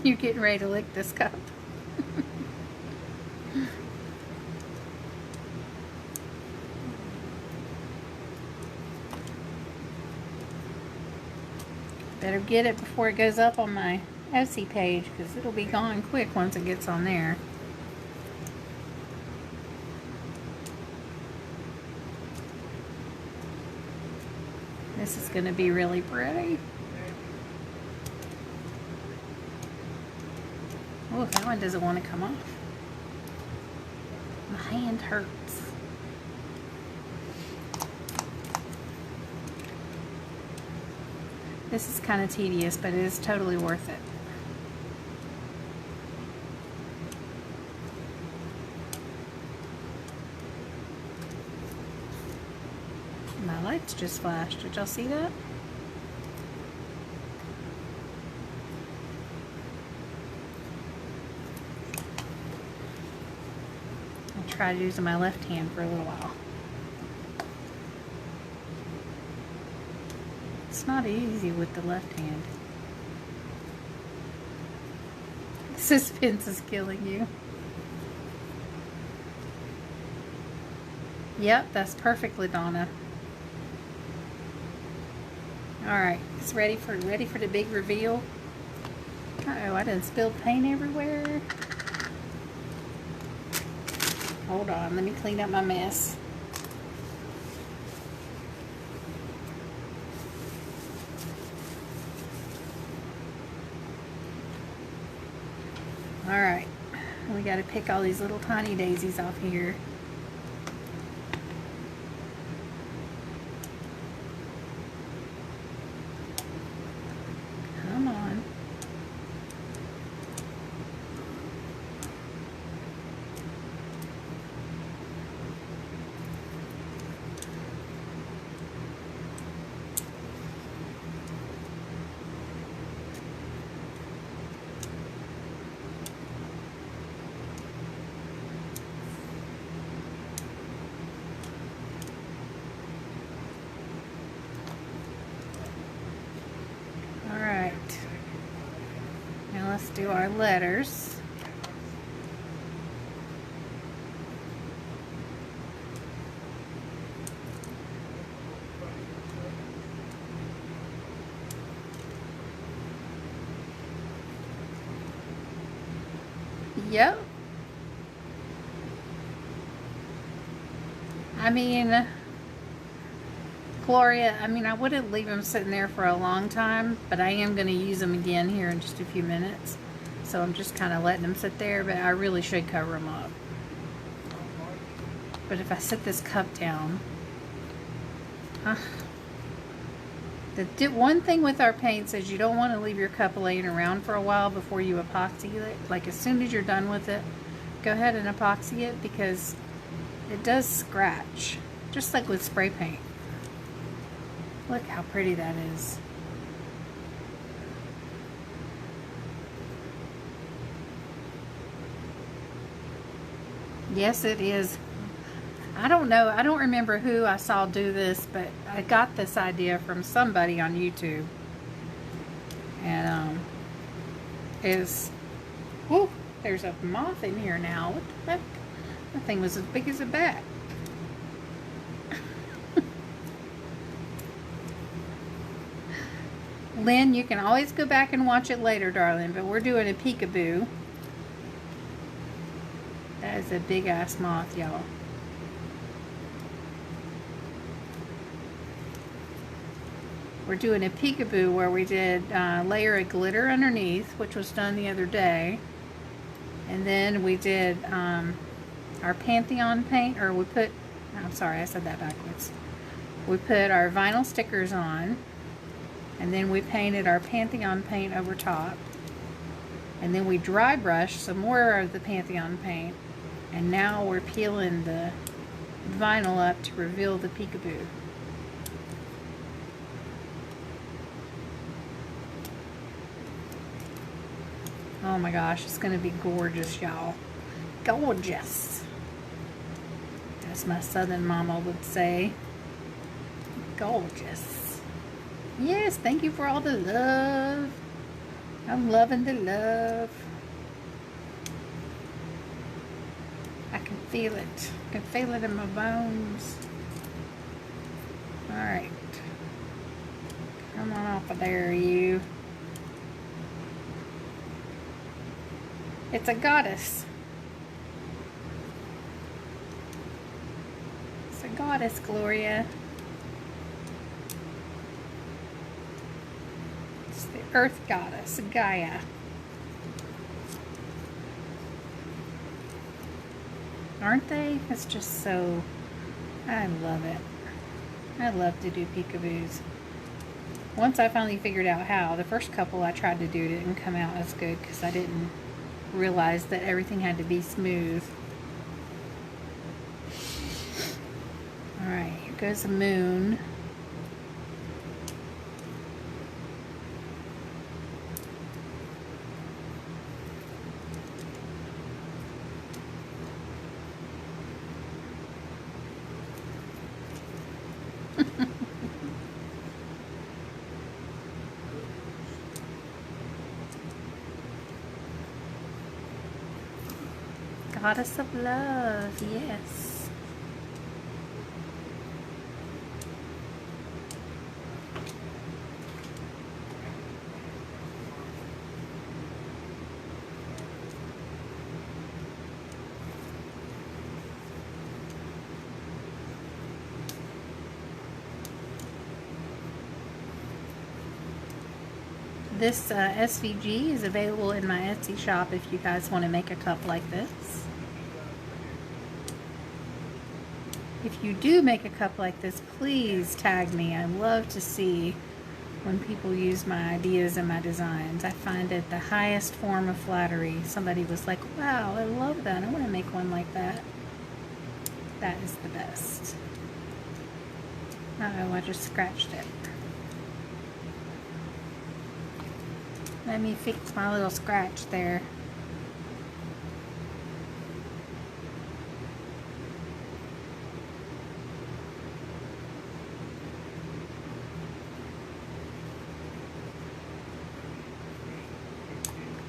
Speaker 2: You're getting ready to lick this cup. Better get it before it goes up on my Etsy page, because it'll be gone quick once it gets on there. This is going to be really pretty. Oh, that one doesn't want to come off. My hand hurts. This is kind of tedious, but it is totally worth it. My lights just flashed. Did y'all see that? I'll try using my left hand for a little while. It's not easy with the left hand. Suspense is killing you. Yep, that's perfectly, Donna. Alright, it's ready for the big reveal. Uh-oh, I done spilled paint everywhere. Hold on, let me clean up my mess. Alright, we got to pick all these little tiny daisies off here. Come on. Let's do our letters. Yep, I mean, Gloria, I mean, I wouldn't leave them sitting there for a long time, but I am going to use them again here in just a few minutes. So I'm just kind of letting them sit there, but I really should cover them up. But if I set this cup down, the one thing with our paints is you don't want to leave your cup laying around for a while before you epoxy it. Like as soon as you're done with it, go ahead and epoxy it because it does scratch, just like with spray paint. Look how pretty that is. Yes, it is. I don't know. I don't remember who I saw do this, but I got this idea from somebody on YouTube. And whoo, there's a moth in here now. What the heck? That thing was as big as a bat. Lynn, you can always go back and watch it later, darling, but we're doing a peekaboo. That is a big ass moth, y'all. We're doing a peekaboo where we did layer of glitter underneath, which was done the other day. And then we did our Pantheon paint, or we put, I'm sorry, I said that backwards. We put our vinyl stickers on. And then we painted our Pantheon paint over top. And then we dry brushed some more of the Pantheon paint. And now we're peeling the vinyl up to reveal the peekaboo. Oh my gosh, it's going to be gorgeous, y'all. Gorgeous. As my southern mama would say. Gorgeous. Yes, thank you for all the love. I'm loving the love. I can feel it. I can feel it in my bones. Alright. Come on off of there, you. It's a goddess. It's a goddess, Gloria. It's the earth goddess, Gaia. Aren't they? It's just so... I love it. I love to do peekaboos. Once I finally figured out how, the first couple I tried to do didn't come out as good because I didn't realize that everything had to be smooth. Alright, here goes the moon. Goddess of love, yes. This SVG is available in my Etsy shop if you guys want to make a cup like this. If you do make a cup like this, please tag me. I love to see when people use my ideas and my designs. I find it the highest form of flattery. Somebody was like, wow, I love that. I want to make one like that. That is the best. Uh-oh, I just scratched it. Let me fix my little scratch there.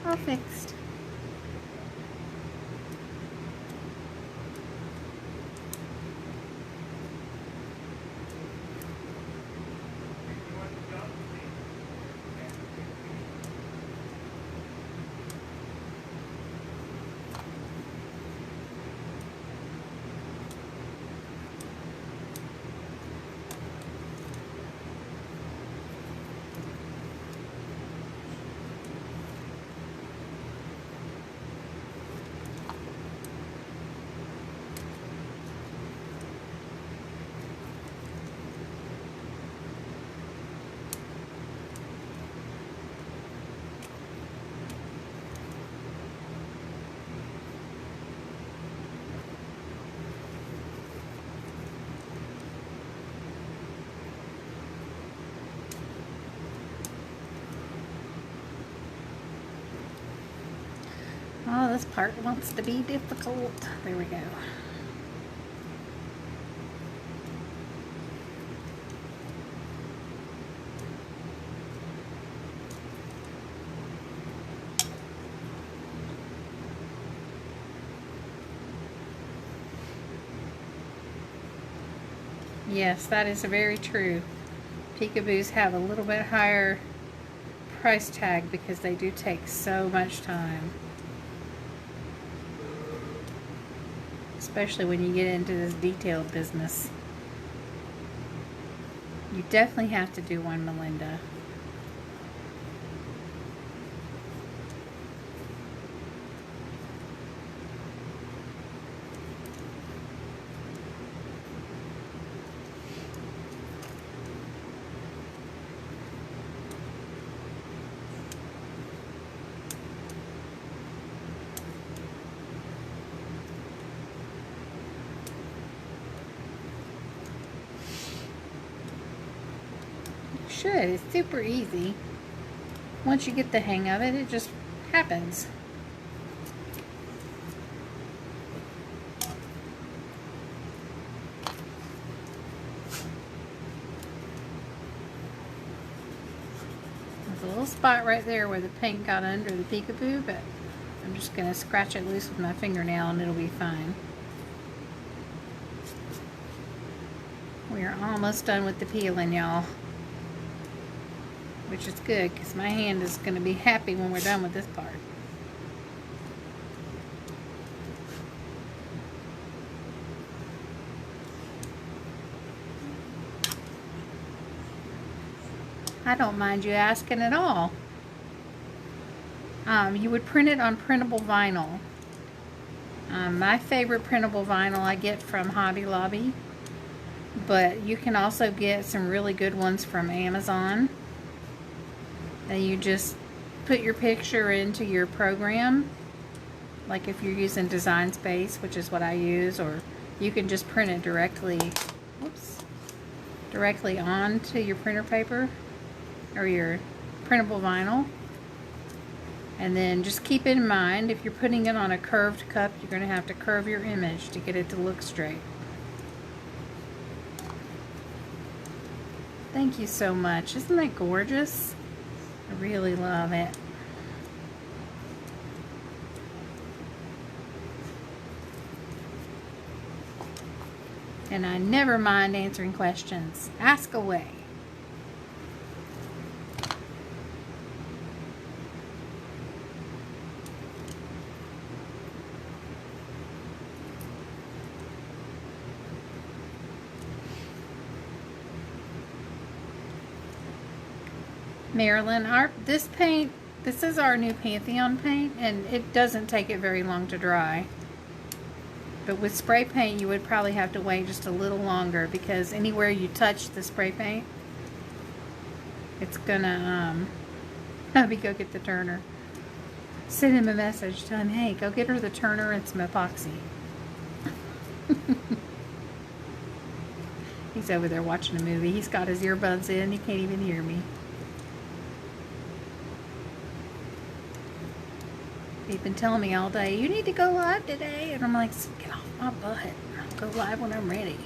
Speaker 2: All fixed. this part wants to be difficult. There we go. Yes, that is very true. Peekaboos have a little bit higher price tag because they do take so much time. Especially when you get into this detailed business. You definitely have to do one, Melinda. Should. It's super easy. Once you get the hang of it, it just happens. There's a little spot right there where the paint got under the peekaboo, but I'm just going to scratch it loose with my fingernail and it'll be fine. We are almost done with the peeling, y'all. Which is good, because my hand is going to be happy when we're done with this part. I don't mind you asking at all. You would print it on printable vinyl. My favorite printable vinyl I get from Hobby Lobby. But you can also get some really good ones from Amazon. And you just put your picture into your program, like if you're using Design Space, which is what I use, or you can just print it directly, directly onto your printer paper or your printable vinyl. And then just keep in mind, if you're putting it on a curved cup, you're going to have to curve your image to get it to look straight. Thank you so much. Isn't that gorgeous? I really love it. And I never mind answering questions. Ask away. Marilyn, this paint, this is our new Pantheon paint, and it doesn't take it very long to dry. But with spray paint, you would probably have to wait just a little longer, because anywhere you touch the spray paint, it's gonna, Hubby, go get the turner. Send him a message, tell him, hey, go get her the turner and some epoxy. He's over there watching a movie. He's got his earbuds in, he can't even hear me. He's been telling me all day, you need to go live today. And I'm like, get off my butt. I'll go live when I'm ready.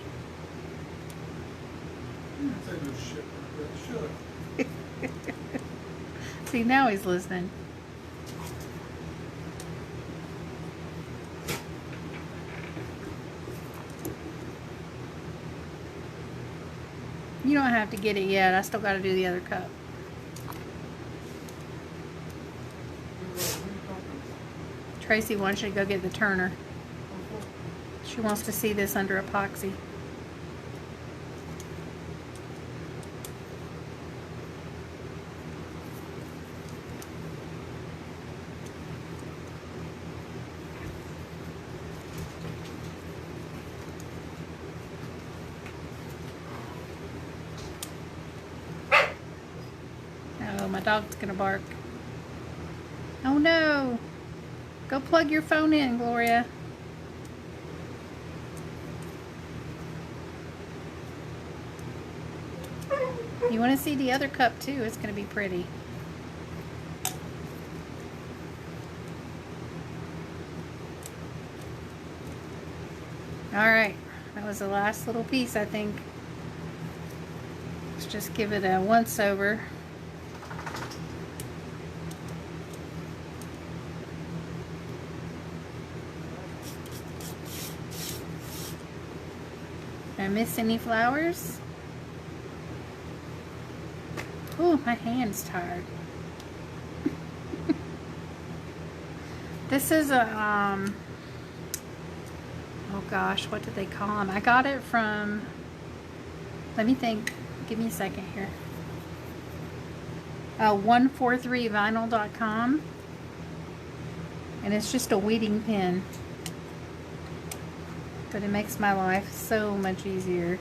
Speaker 2: See, now he's listening. You don't have to get it yet. I still got to do the other cup. Tracy wants you to go get the turner. She wants to see this under epoxy. Oh, my dog's gonna bark. Oh no! Go plug your phone in, Gloria. You want to see the other cup too? It's going to be pretty. Alright, that was the last little piece, I think. Let's just give it a once over. Did I miss any flowers? Oh, my hand's tired. This is a, oh gosh, what did they call them? I got it from, let me think, give me a second here. 143vinyl.com, and it's just a weeding pen, but it makes my life so much easier.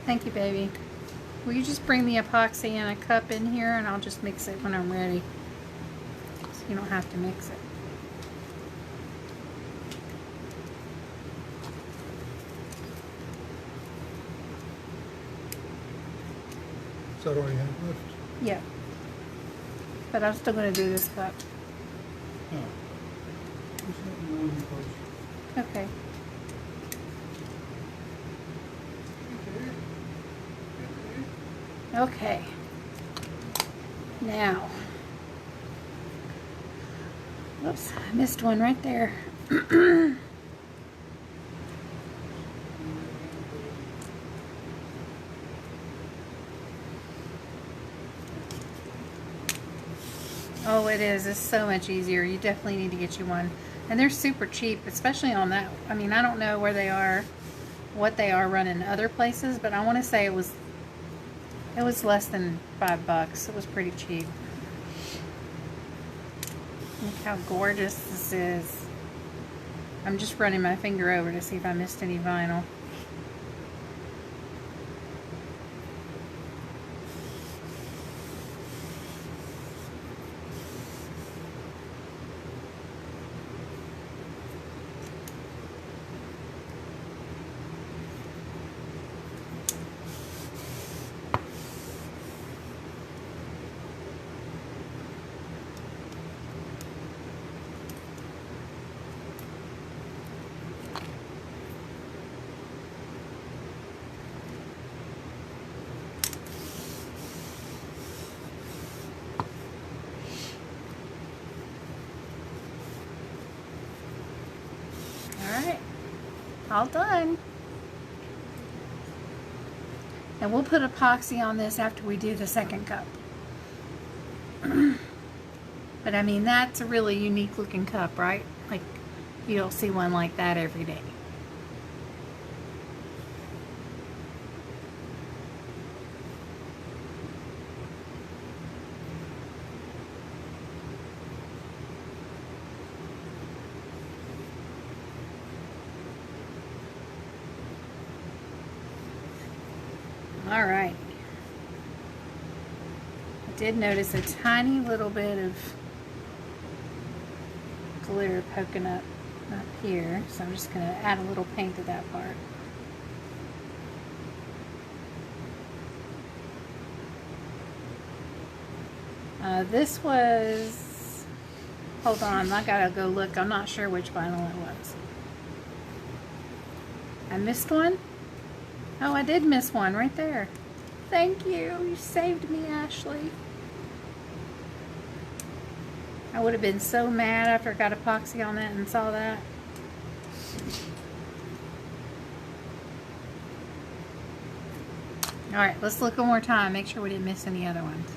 Speaker 2: Thank you, baby. Will you just bring the epoxy in a cup in here, and I'll just mix it when I'm ready, so you don't have to mix it.
Speaker 1: Is that all you have left?
Speaker 2: Yeah. But I'm still going to do this cup.
Speaker 1: No. Is that the one you posted?
Speaker 2: Okay. Okay. Now. Whoops, I missed one right there. Oh, it is. It's so much easier. You definitely need to get you one. And they're super cheap, especially on that. I mean, I don't know where they are, what they are running other places, but I want to say it was less than $5. It was pretty cheap. Look how gorgeous this is. I'm just running my finger over to see if I missed any vinyl. Alright, all done. And we'll put epoxy on this after we do the second cup. But I mean, that's a really unique looking cup, right? Like, you don't see one like that every day. All right. I did notice a tiny little bit of glitter poking up here, so I'm just going to add a little paint to that part. This was, hold on, I gotta go look. I'm not sure which vinyl it was. I missed one? Oh, I did miss one right there. Thank you. You saved me, Ashley. I would have been so mad after I got epoxy on that and saw that. Alright, let's look one more time. Make sure we didn't miss any other ones.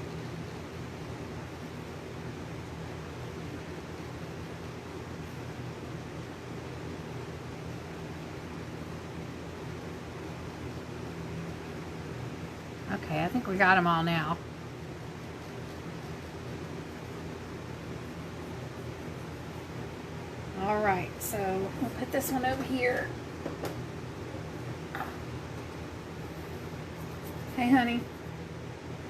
Speaker 2: Okay, I think we got them all now. Alright, so we'll put this one over here. Hey, honey.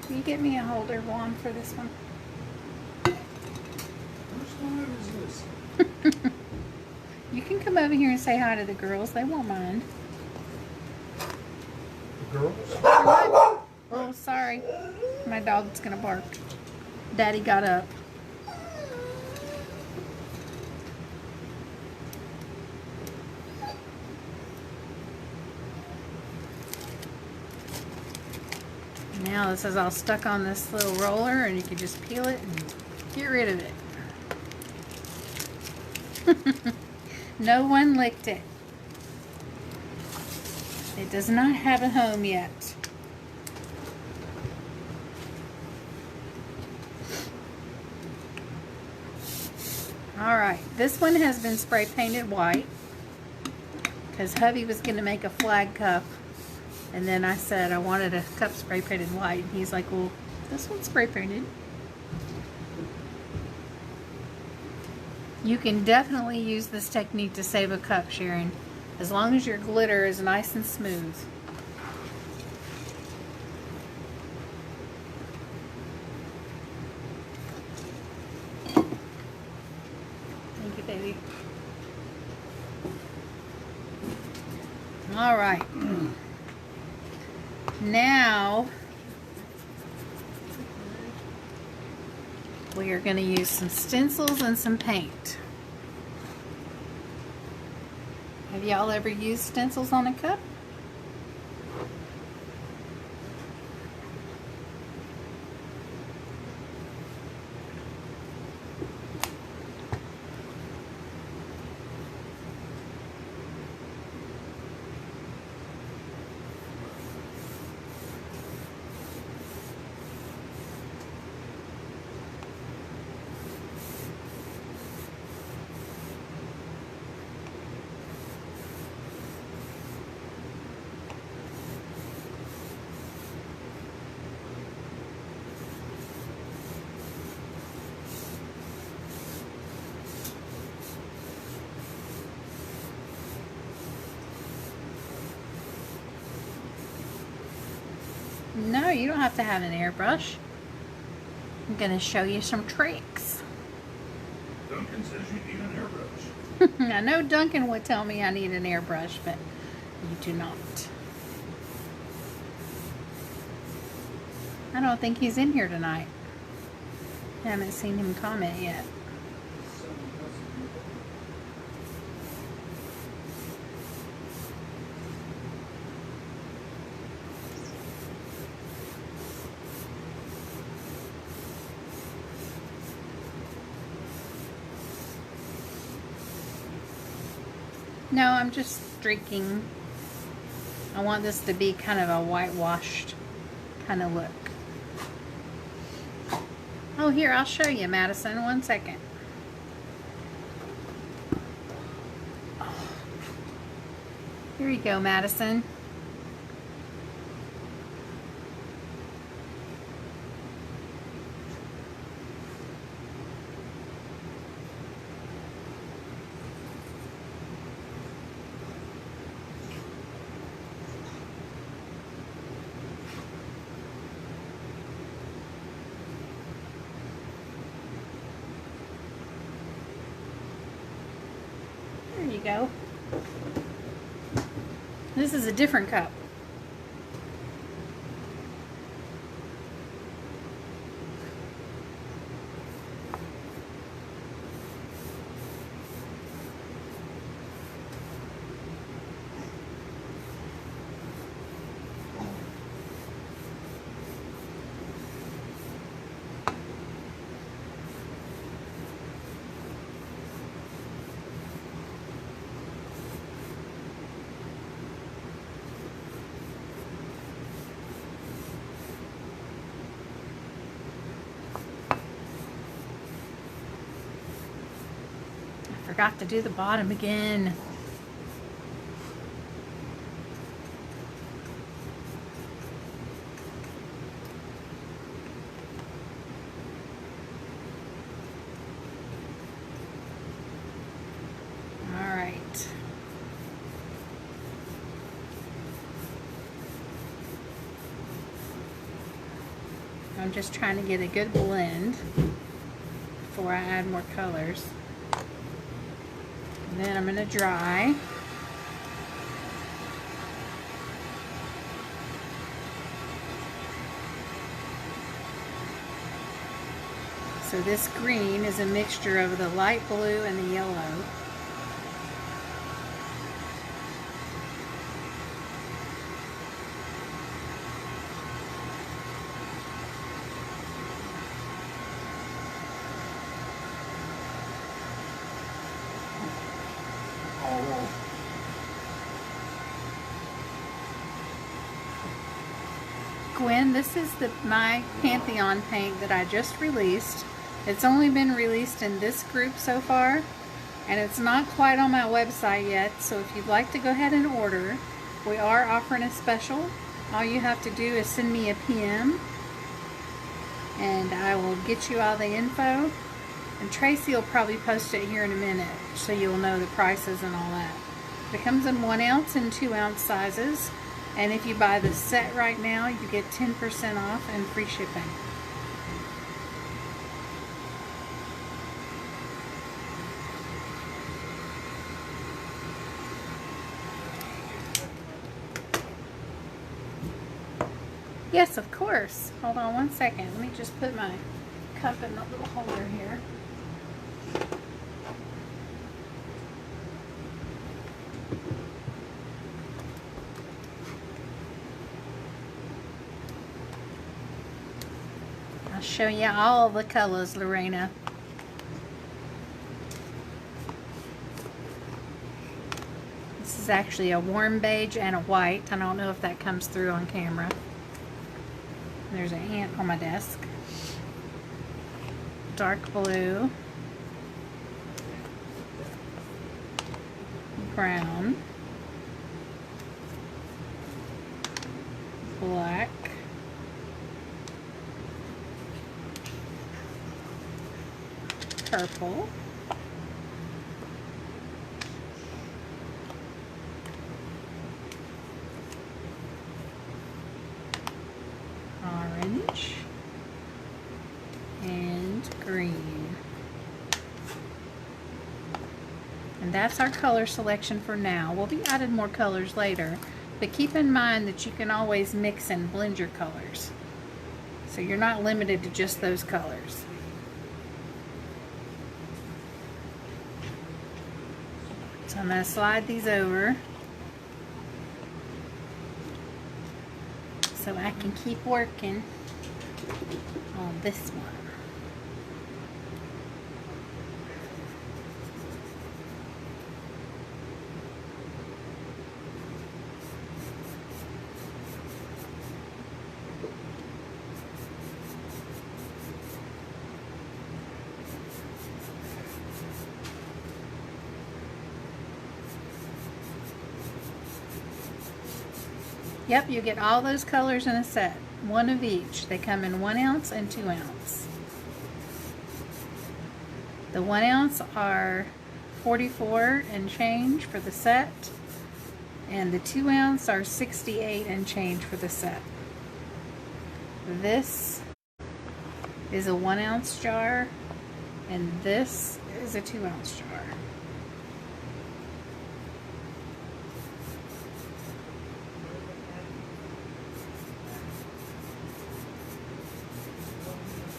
Speaker 2: Can you get me a holder wand for this one?
Speaker 1: Which one is this?
Speaker 2: You can come over here and say hi to the girls. They won't mind.
Speaker 1: The girls?
Speaker 2: Oh, sorry. My dog's gonna bark. Daddy got up. Now this is all stuck on this little roller, and you can just peel it and get rid of it. No one licked it. It does not have a home yet. Alright, this one has been spray painted white because hubby was going to make a flag cup, and then I said I wanted a cup spray painted white, and he's like, well, this one's spray painted. You can definitely use this technique to save a cup, Sharon, as long as your glitter is nice and smooth. Thank you, baby. All right. Now we are going to use some stencils and some paint. Have y'all ever used stencils on a cup? No, you don't have to have an airbrush. I'm going to show you some tricks.
Speaker 1: Duncan says you need an airbrush.
Speaker 2: I know Duncan would tell me I need an airbrush, but you do not. I don't think he's in here tonight. I haven't seen him comment yet. No, I'm just streaking. I want this to be kind of a whitewashed kind of look. Oh, here, I'll show you, Madison. 1 second. Oh. Here you go, Madison. There you go. This is a different cup. Forgot to do the bottom again. All right. I'm just trying to get a good blend before I add more colors. And then I'm going to dry. So this green is a mixture of the light blue and the yellow. Gwen, this is my Pantheon paint that I just released. It's only been released in this group so far, and it's not quite on my website yet, so if you'd like to go ahead and order, we are offering a special. All you have to do is send me a PM, and I will get you all the info, and Tracy will probably post it here in a minute, so you'll know the prices and all that. It comes in 1 ounce and 2 ounce sizes. And if you buy the set right now, you get 10% off and free shipping. Yes, of course. Hold on 1 second. Let me just put my cup in the little holder here. Show you all the colors, Lorena. This is actually a warm beige and a white. I don't know if that comes through on camera. There's an ant on my desk. Dark blue. Brown. Black. Purple, orange, and green. And that's our color selection for now. We'll be adding more colors later, but keep in mind that you can always mix and blend your colors. So you're not limited to just those colors. So I'm going to slide these over so I can keep working on this one. Yep, you get all those colors in a set, one of each. They come in 1 ounce and 2 ounce. The 1 ounce are $44 and change for the set, and the 2 ounce are $68 and change for the set. This is a 1 ounce jar, and this is a 2 ounce jar.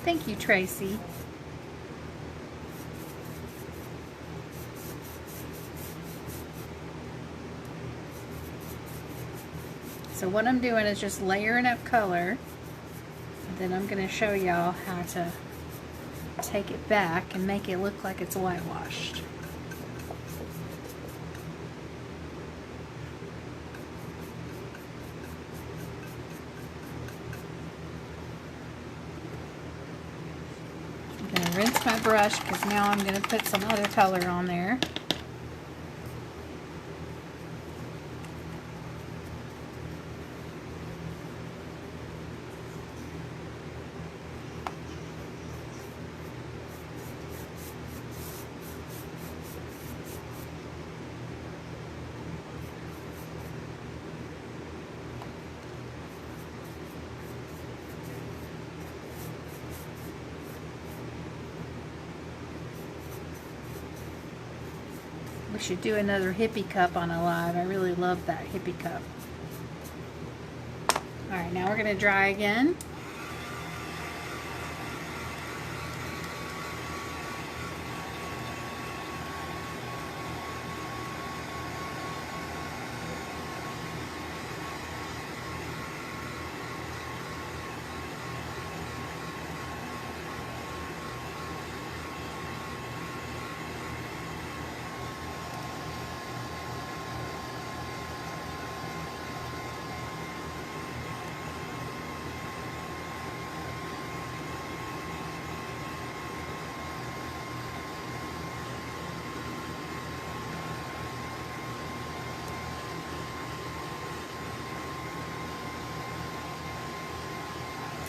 Speaker 2: Thank you, Tracy. So what I'm doing is just layering up color, and then I'm going to show y'all how to take it back and make it look like it's whitewashed. I'm going to rinse my brush because now I'm going to put some other color on there. We should do another hippie cup on a live. I really love that hippie cup. Alright, now we're going to dry again.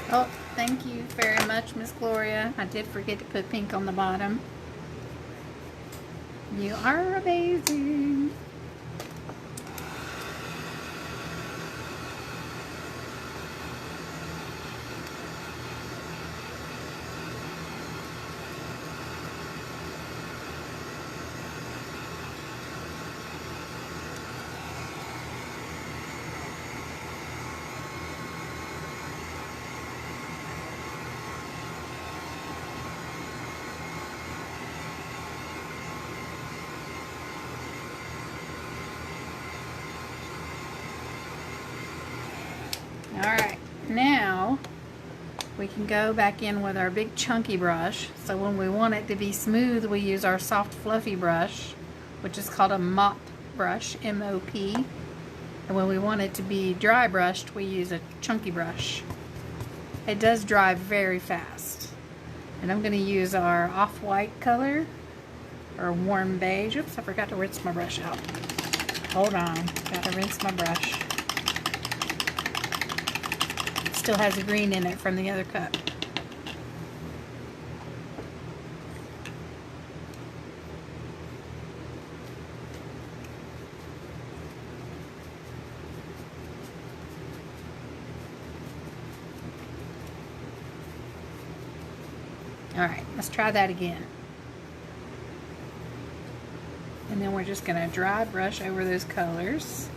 Speaker 2: Oh, thank you very much, Miss Gloria. I did forget to put pink on the bottom. You are amazing. Alright, now we can go back in with our big chunky brush. So when we want it to be smooth, we use our soft fluffy brush, which is called a mop brush, M-O-P. And when we want it to be dry brushed, we use a chunky brush. It does dry very fast. And I'm going to use our off-white color, or warm beige. Oops, I forgot to rinse my brush out. Hold on, got to rinse my brush. Still has a green in it from the other cup. Alright, let's try that again. And then we're just going to dry brush over those colors.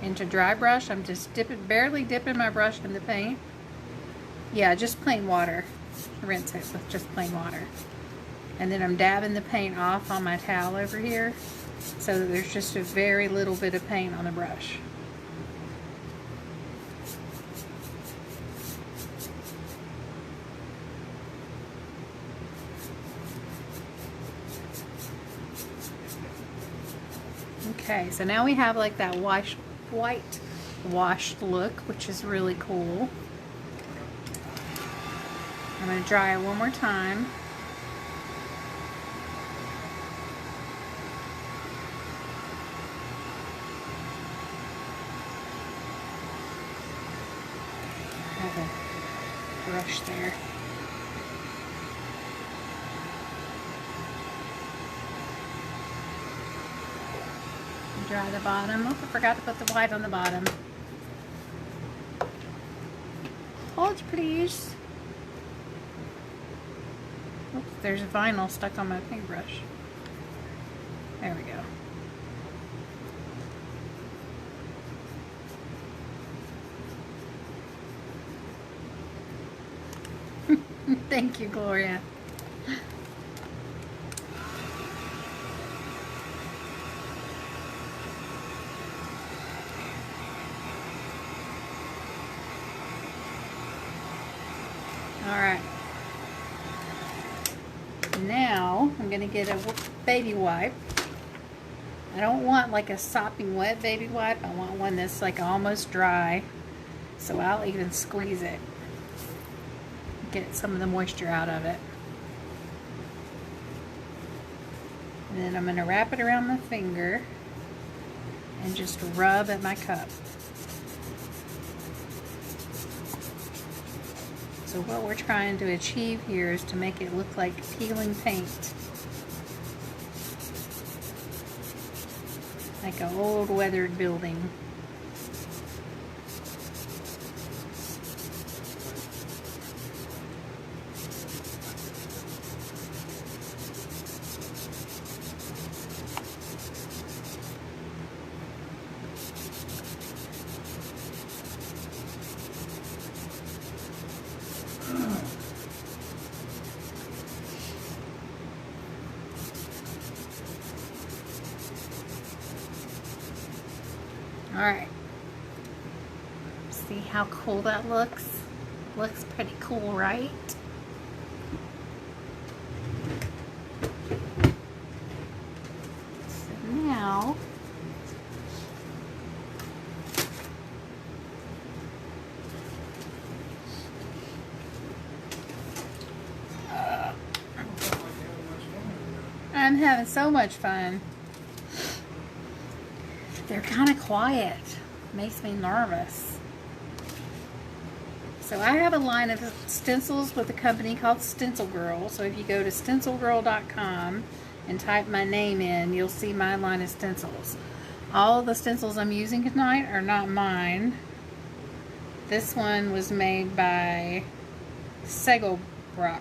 Speaker 2: And to dry brush, I'm just barely dipping my brush in the paint. Yeah, just plain water. Rinse it with just plain water. And then I'm dabbing the paint off on my towel over here so that there's just a very little bit of paint on the brush. Okay, so now we have like that white washed look, which is really cool. I'm going to dry it one more time. Have a brush there. Dry the bottom. Oh, I forgot to put the white on the bottom. Hold please. Oops, there's vinyl stuck on my paintbrush. There we go. Thank you, Gloria. Alright, now I'm going to get a baby wipe. I don't want like a sopping wet baby wipe. I want one that's like almost dry. So I'll even squeeze it. Get some of the moisture out of it. And then I'm going to wrap it around my finger and just rub at my cup. So what we're trying to achieve here is to make it look like peeling paint. Like an old weathered building. Alright. See how cool that looks? Looks pretty cool, right? So now, I'm having so much fun. They're kind of quiet. Makes me nervous. So I have a line of stencils with a company called Stencil Girl. So if you go to stencilgirl.com and type my name in, you'll see my line of stencils. All the stencils I'm using tonight are not mine. This one was made by Segelbrock.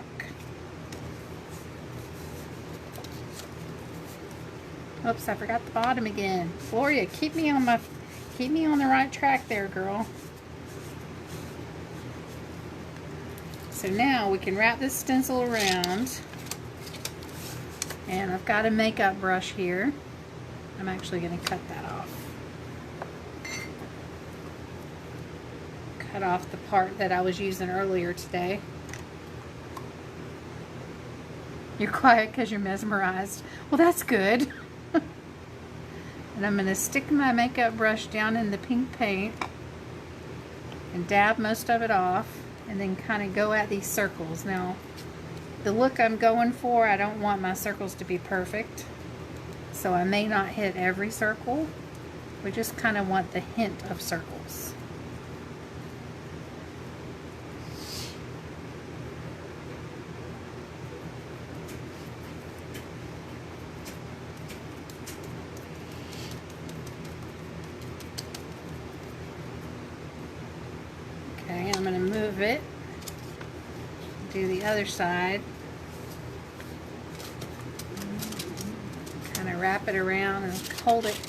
Speaker 2: Oops, I forgot the bottom again. Gloria, keep me on the right track there, girl. So now we can wrap this stencil around. And I've got a makeup brush here. I'm actually going to cut that off. Cut off the part that I was using earlier today. You're quiet because you're mesmerized. Well, that's good. And I'm going to stick my makeup brush down in the pink paint and dab most of it off and then kind of go at these circles. Now, the look I'm going for, I don't want my circles to be perfect, so I may not hit every circle. We just kind of want the hint of circles. Okay, I'm going to move it, do the other side, kind of wrap it around and hold it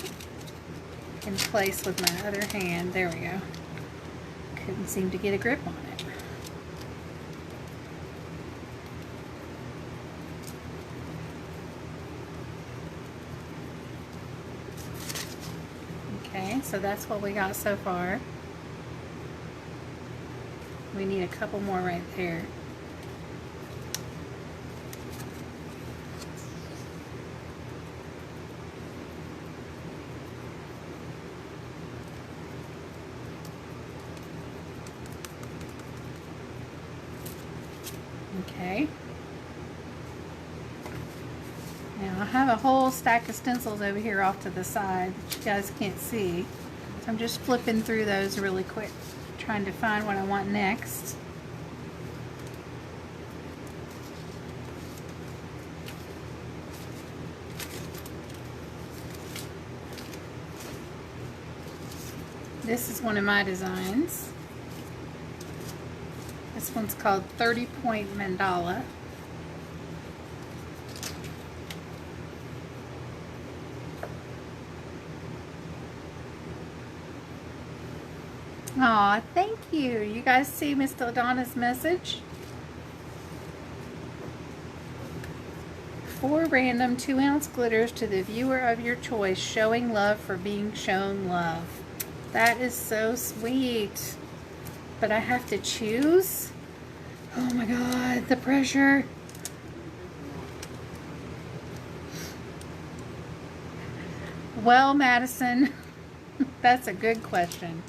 Speaker 2: in place with my other hand. There we go. Couldn't seem to get a grip on it. Okay, so that's what we got so far. We need a couple more right there. Okay. Now I have a whole stack of stencils over here off to the side that you guys can't see. So I'm just flipping through those really quick, trying to find what I want next. This is one of my designs. This one's called 30-Point Mandala. Aw, thank you. You guys see Miss Donna's message? 4 random 2-ounce glitters to the viewer of your choice, showing love for being shown love. That is so sweet. But I have to choose? Oh my God, the pressure. Well, Madison, that's a good question.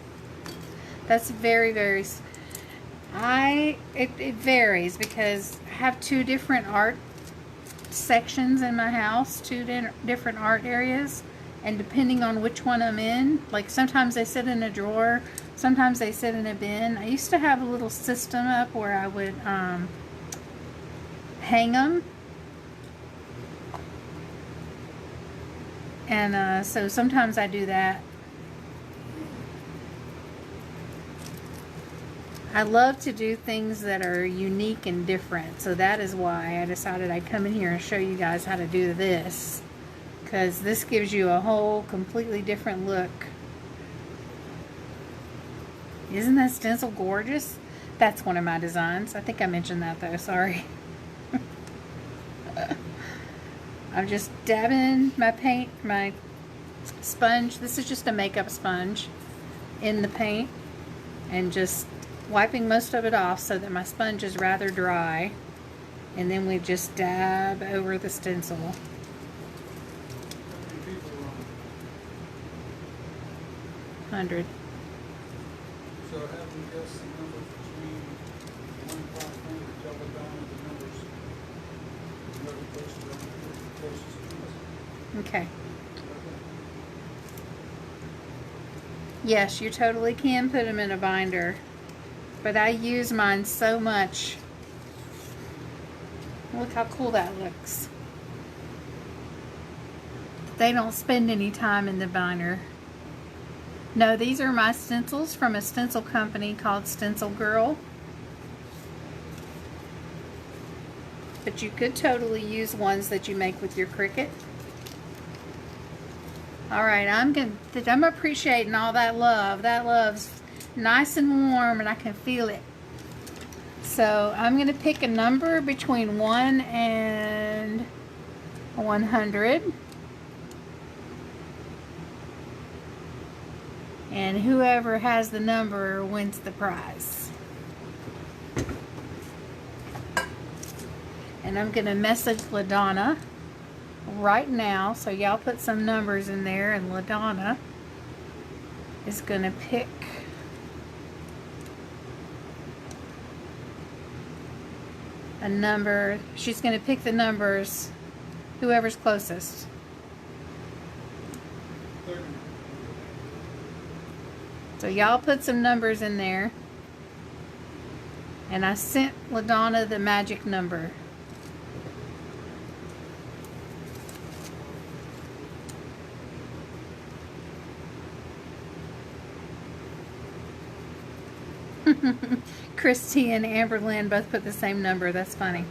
Speaker 2: That's very, very, it varies because I have 2 different art sections in my house, 2 different art areas, and depending on which one I'm in, like sometimes they sit in a drawer, sometimes they sit in a bin. I used to have a little system up where I would hang them, And so sometimes I do that. I love to do things that are unique and different, so that is why I decided I'd come in here and show you guys how to do this, because this gives you a whole completely different look. Isn't that stencil gorgeous? That's one of my designs. I think I mentioned that though, sorry. I'm just dabbing my paint, my sponge. This is just a makeup sponge in the paint, and just wiping most of it off so that my sponge is rather dry, and then we just dab over the stencil. 100.
Speaker 1: So have them guess the numbers between 1 and 500, double down with the numbers. Whoever closest to us.
Speaker 2: Okay. Yes, you totally can put them in a binder, but I use mine so much. Look how cool that looks. They don't spend any time in the binder. No, these are my stencils from a stencil company called Stencil Girl. But you could totally use ones that you make with your Cricut. Alright, I'm appreciating all that love. That love's nice and warm, and I can feel it. So I'm going to pick a number between 1 and 100. And whoever has the number wins the prize. And I'm going to message LaDonna right now, so y'all put some numbers in there, and LaDonna is going to pick a number. She's going to pick the numbers, whoever's closest.
Speaker 1: 30.
Speaker 2: So y'all put some numbers in there. And I sent LaDonna the magic number. Christy and Amberlynn both put the same number. That's funny.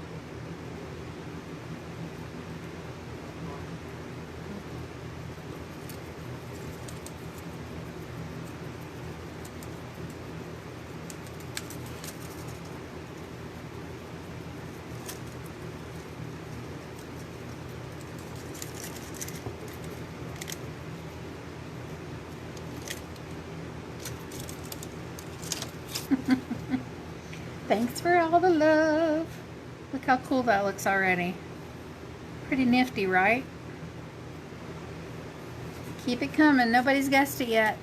Speaker 2: Thanks for all the love. Look how cool that looks already. Pretty nifty, right? Keep it coming. Nobody's guessed it yet.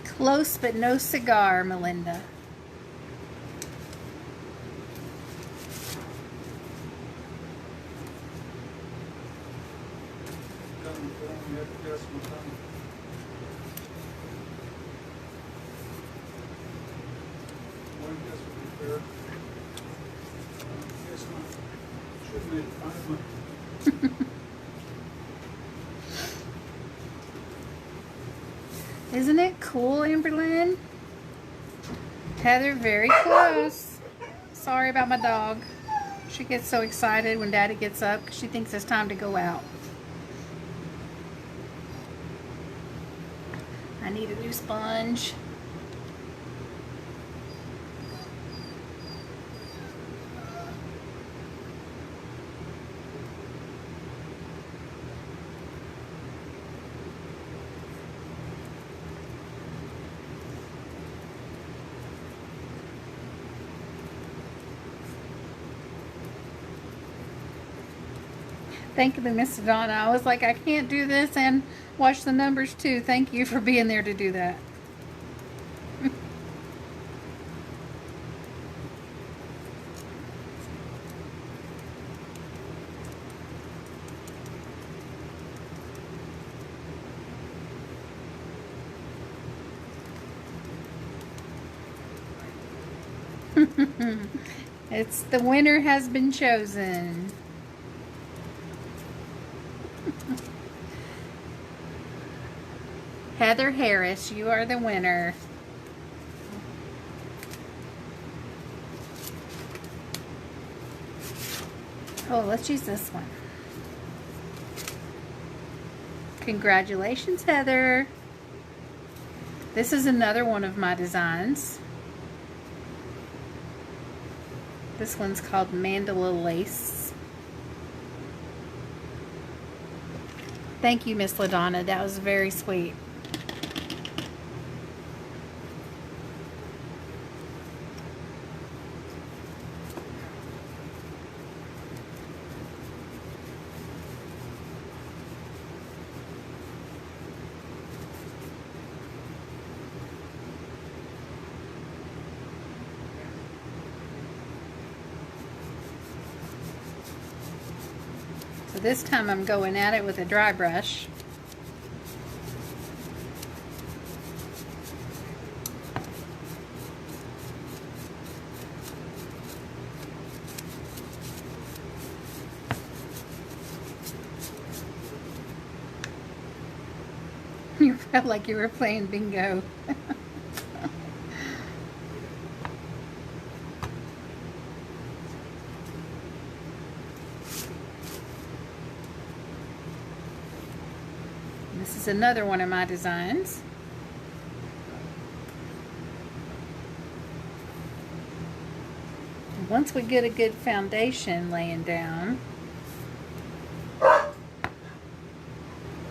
Speaker 2: Close but no cigar, Melinda.
Speaker 1: You have to guess what time. One guess would be fair. Guess not. Should have made it 5 months.
Speaker 2: Isn't it cool, Amberlynn? Heather, very close. Sorry about my dog. She gets so excited when Daddy gets up because she thinks it's time to go out. I need a new sponge. Thank you, Miss Donna. I was like, I can't do this and watch the numbers too. Thank you for being there to do that. It's the winner has been chosen. Heather Harris, you are the winner. Oh, let's use this one. Congratulations, Heather. This is another one of my designs. This one's called Mandala Lace. Thank you, Miss LaDonna. That was very sweet. So this time I'm going at it with a dry brush. You felt like you were playing bingo. This is another one of my designs. Once we get a good foundation laying down,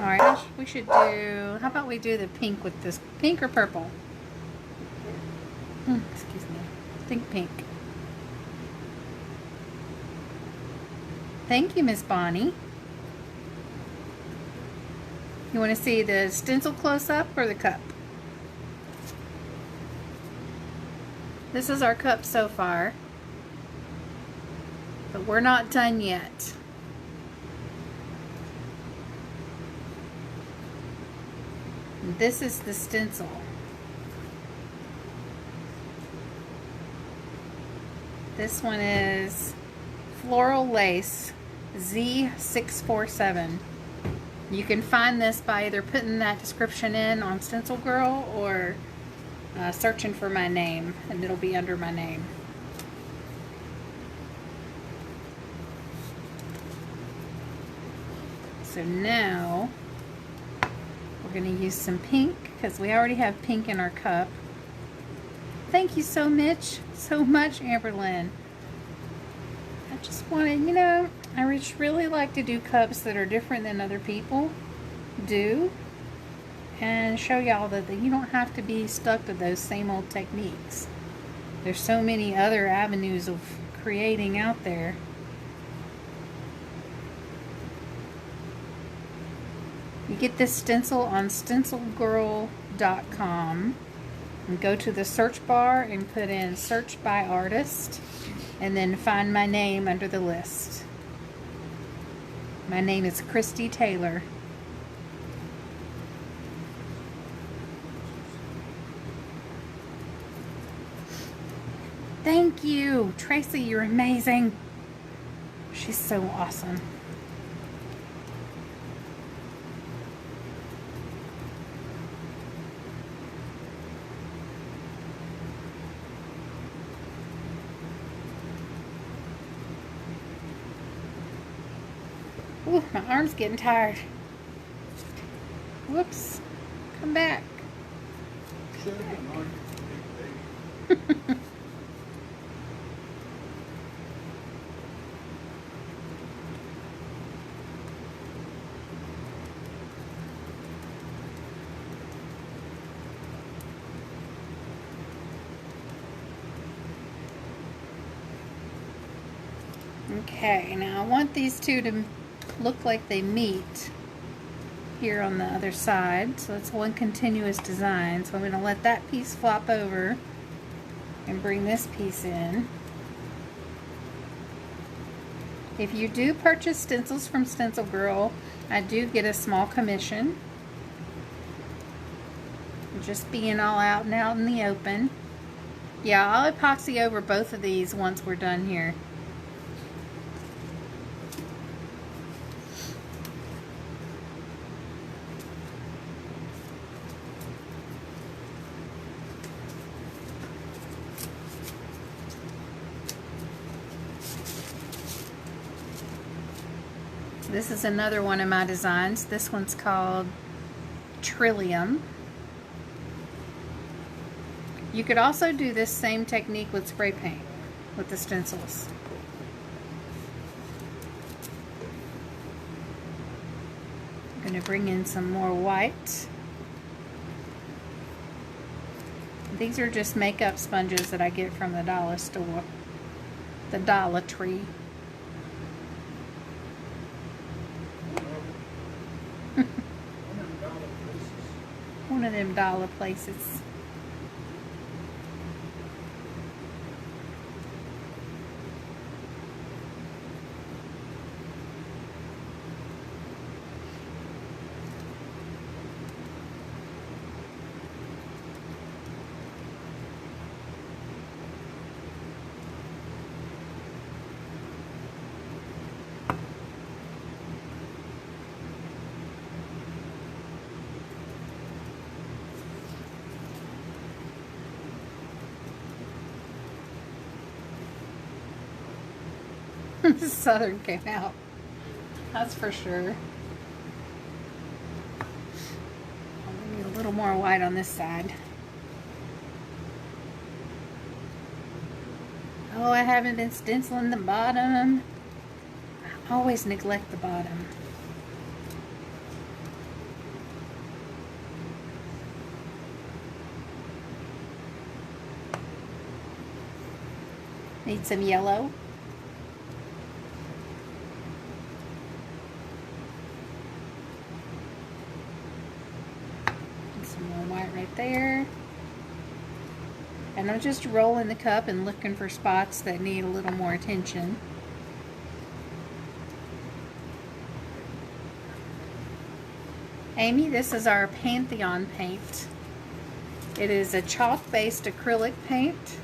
Speaker 2: alright, we should do, how about we do the pink with this, pink or purple? Excuse me, I think pink. Thank you, Miss Bonnie. You want to see the stencil close-up or the cup? This is our cup so far, but we're not done yet. And this is the stencil. This one is Floral Lace Z647. You can find this by either putting that description in on Stencil Girl or searching for my name, and it'll be under my name. So now we're going to use some pink because we already have pink in our cup. Thank you so much, Amberlynn. I just wanted, you know, I just really like to do cups that are different than other people do and show y'all that you don't have to be stuck to those same old techniques. There's so many other avenues of creating out there. You get this stencil on stencilgirl.com and go to the search bar and put in search by artist and then find my name under the list. My name is Christy Taylor. Thank you, Tracy, you're amazing. She's so awesome. Ooh, my arm's getting tired. Whoops. Come back.
Speaker 1: Should have been on your big baby.
Speaker 2: Okay, now I want these two to look like they meet here on the other side, so it's one continuous design. So I'm going to let that piece flop over and bring this piece in. If you do purchase stencils from Stencil Girl, I do get a small commission. Just being all out and out in the open. Yeah, I'll epoxy over both of these once we're done here. This is another one of my designs. This one's called Trillium. You could also do this same technique with spray paint, with the stencils. I'm going to bring in some more white. These are just makeup sponges that I get from the dollar store, the Dollar Tree. One of them dollar places. Southern came out. That's for sure. I need a little more white on this side. Oh, I haven't been stenciling the bottom. I always neglect the bottom. Need some yellow. Right there. And I'm just rolling the cup and looking for spots that need a little more attention. Amy, this is our Pantheon paint. It is a chalk-based acrylic paint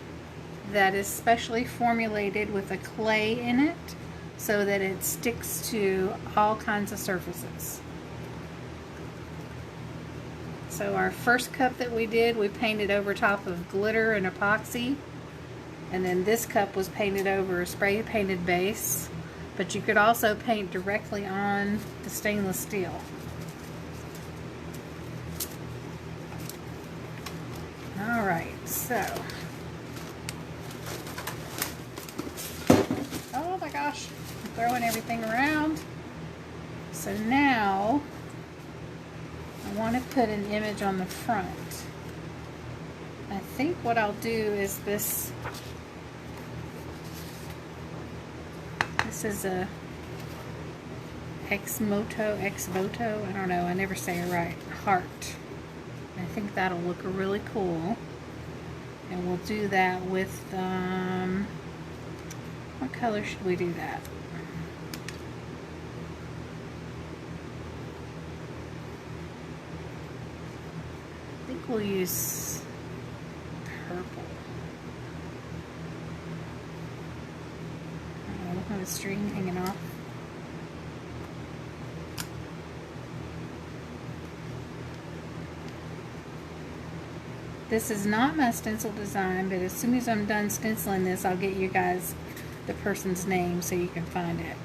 Speaker 2: that is specially formulated with a clay in it so that it sticks to all kinds of surfaces. So our first cup that we did, we painted over top of glitter and epoxy. And then this cup was painted over a spray painted base. But you could also paint directly on the stainless steel. Alright, so. Oh my gosh, I'm throwing everything around. So now, I want to put an image on the front. I think what I'll do is this is a ex voto, I don't know, I never say it right, heart. I think that'll look really cool. And we'll do that with, what color should we do that? I think we'll use purple. We'll have a string hanging off. This is not my stencil design, but as soon as I'm done stenciling this, I'll get you guys the person's name so you can find it.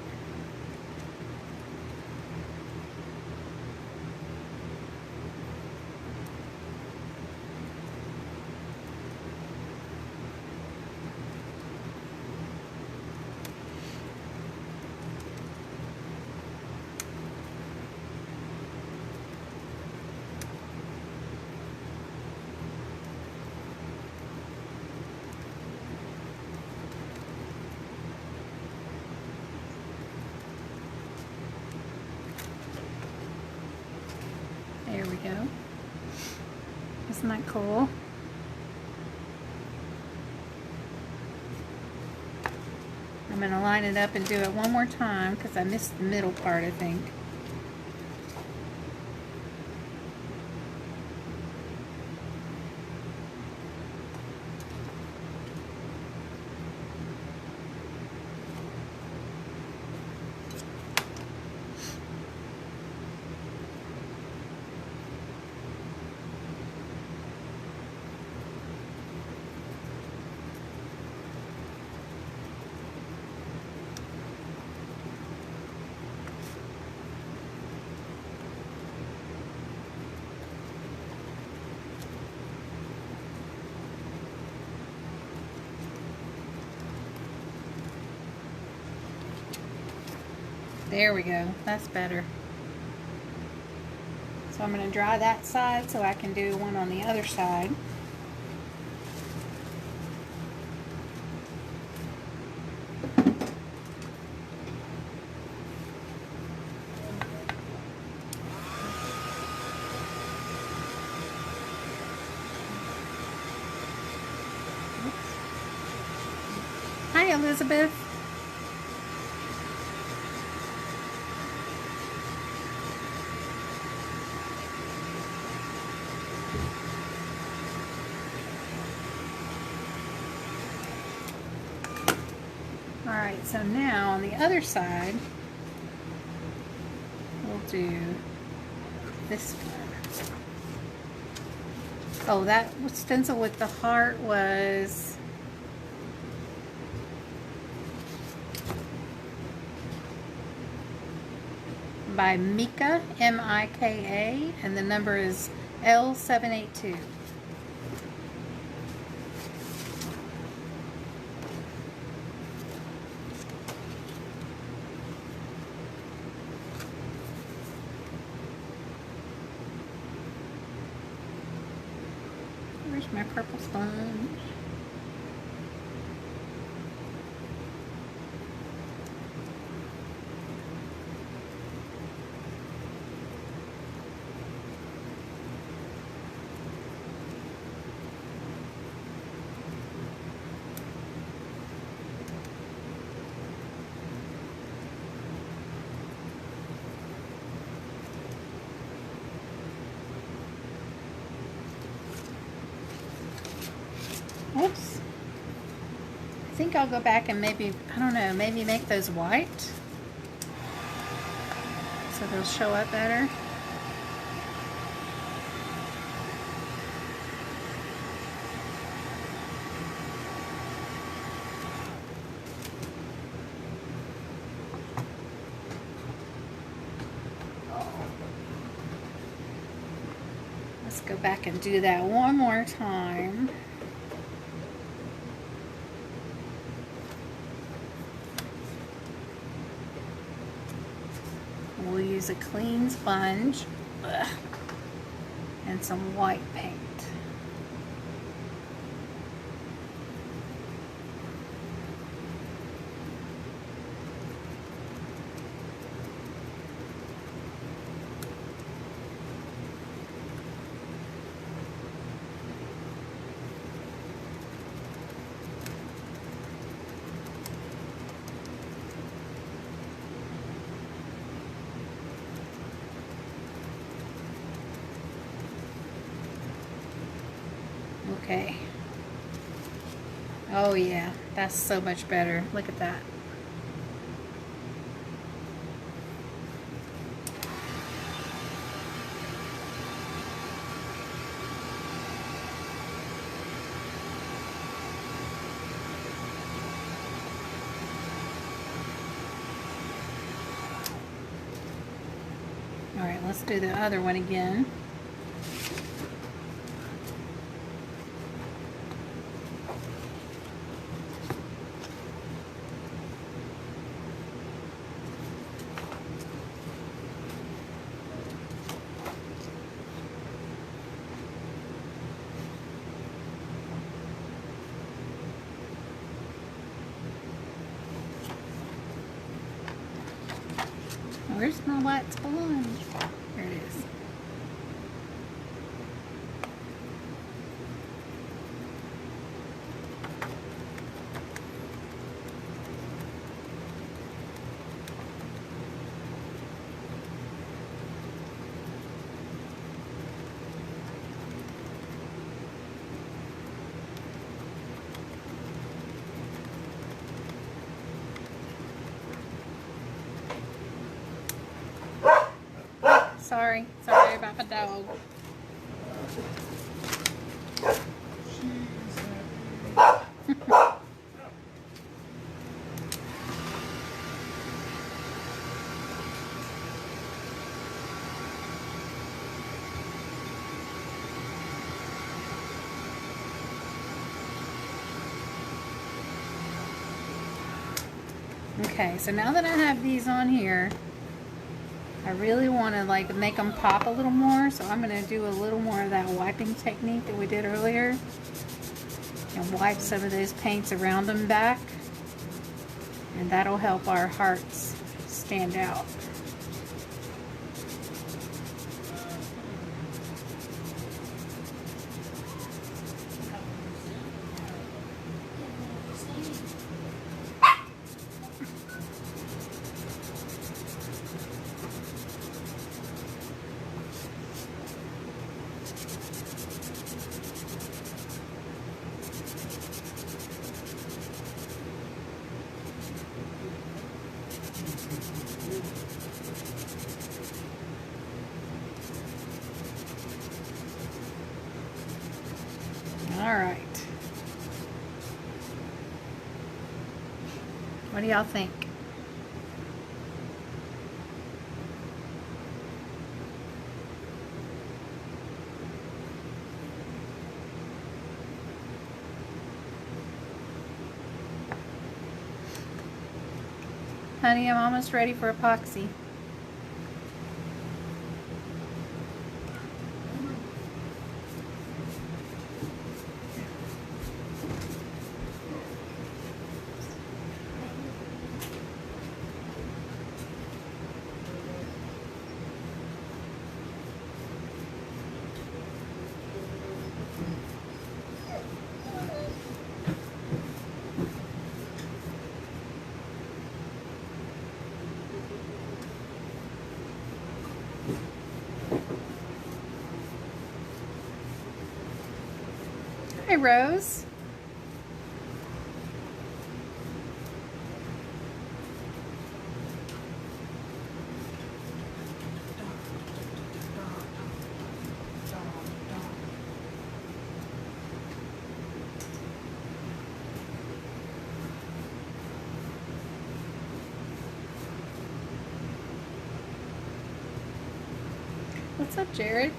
Speaker 2: There we go. Isn't that cool? I'm going to line it up and do it one more time because I missed the middle part, I think. There we go. That's better. So I'm going to dry that side so I can do one on the other side. Hi, Elizabeth. Alright, so now on the other side, we'll do this one. Oh, that stencil with the heart was by Mika, M-I-K-A, and the number is L782. Where's my purple sponge? Oops. I think I'll go back and maybe, I don't know, maybe make those white so they'll show up better. Let's go back and do that one more time. We'll use a clean sponge and some white paint. Okay. Oh yeah, that's so much better. Look at that. All right, let's do the other one again. Where's my white sponge? There it is. Sorry about my dog. Okay, so now that I have these on here, I really want to like make them pop a little more, so I'm going to do a little more of that wiping technique that we did earlier and wipe some of those paints around them back, and that'll help our hearts stand out. All right. What do y'all think? Honey, I'm almost ready for epoxy. Hi, Rose. What's up, Jared?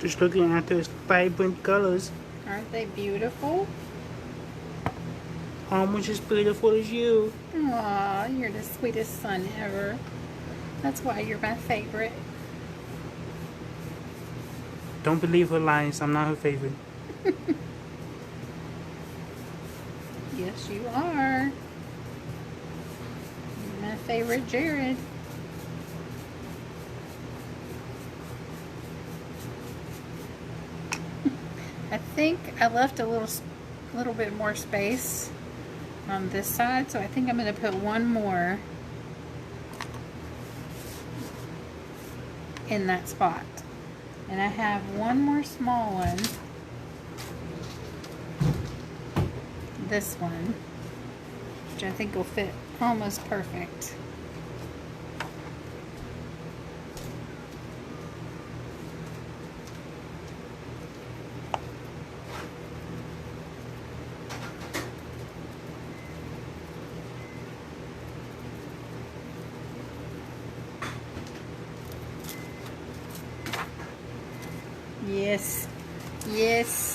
Speaker 3: Just looking at those vibrant colors.
Speaker 2: Aren't they beautiful?
Speaker 3: Almost as beautiful as you.
Speaker 2: Aw, you're the sweetest son ever. That's why you're my favorite.
Speaker 3: Don't believe her lies. I'm not her favorite.
Speaker 2: Yes, you are. You're my favorite, Jared. I think I left a little bit more space on this side, so I think I'm going to put one more in that spot. And I have one more small one, this one, which I think will fit almost perfect. Yes, yes.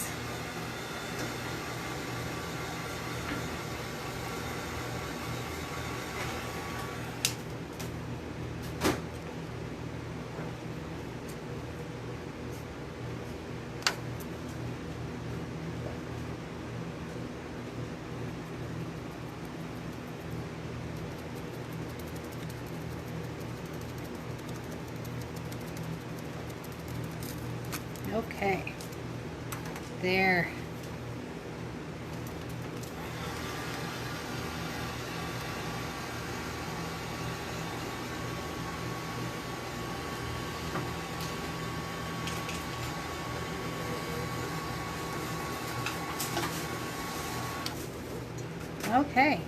Speaker 2: Okay, there. Okay,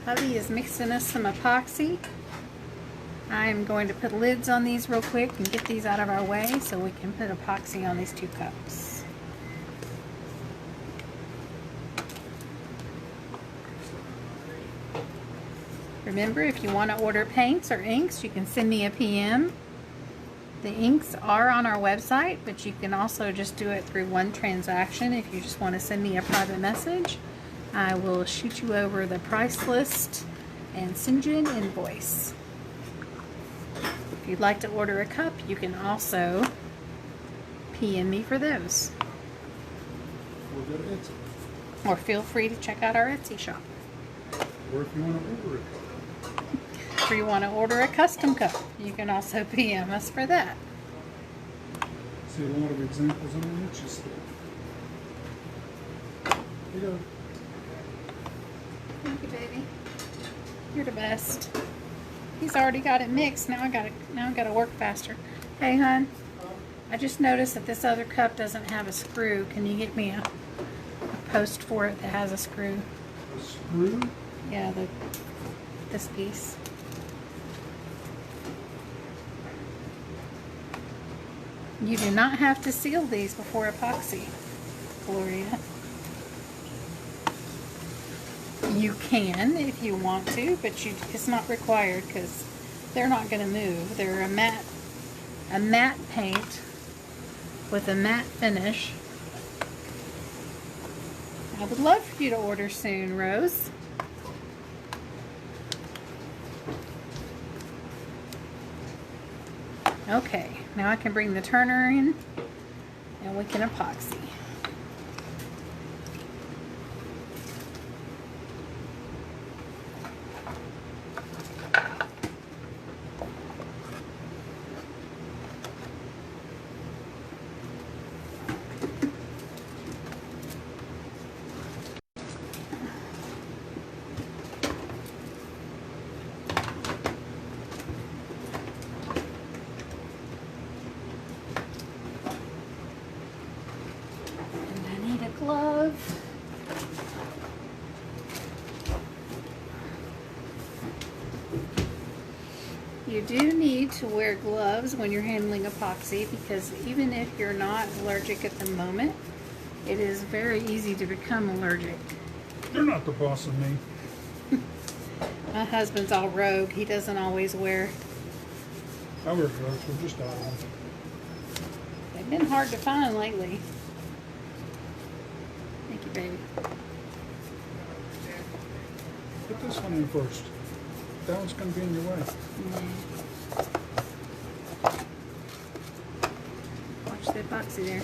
Speaker 2: hubby is mixing us some epoxy. I'm going to put lids on these real quick and get these out of our way so we can put epoxy on these 2 cups. Remember, if you want to order paints or inks, you can send me a PM. The inks are on our website, but you can also just do it through one transaction. If you just want to send me a private message, I will shoot you over the price list and send you an invoice. If you'd like to order a cup, you can also PM me for those.
Speaker 1: We'll go to Etsy.
Speaker 2: Or feel free to check out our Etsy shop.
Speaker 1: Or if you want to order it.
Speaker 2: If you want to order a custom cup, you can also PM us for that.
Speaker 1: See a lot of examples on the Etsy store. Here you go.
Speaker 2: Thank you, baby. You're the best. He's already got it mixed. Now I gotta work faster. Hey, hon. I just noticed that this other cup doesn't have a screw. Can you get me a post for it that has a screw?
Speaker 1: A screw?
Speaker 2: Yeah, this piece. You do not have to seal these before epoxy, Gloria. You can if you want to, but it's not required because they're not going to move. They're a matte paint with a matte finish. I would love for you to order soon, Rose. Okay, now I can bring the turner in and we can epoxy. Glove. You do need to wear gloves when you're handling epoxy because even if you're not allergic at the moment, it is very easy to become allergic.
Speaker 1: They're not the boss of me.
Speaker 2: My husband's all rogue. He doesn't always wear.
Speaker 1: I wear gloves. We're just out of them.
Speaker 2: They've been hard to find lately. Thank you, baby.
Speaker 1: Put this one in first. That one's going to be in your way.
Speaker 2: Watch the epoxy there.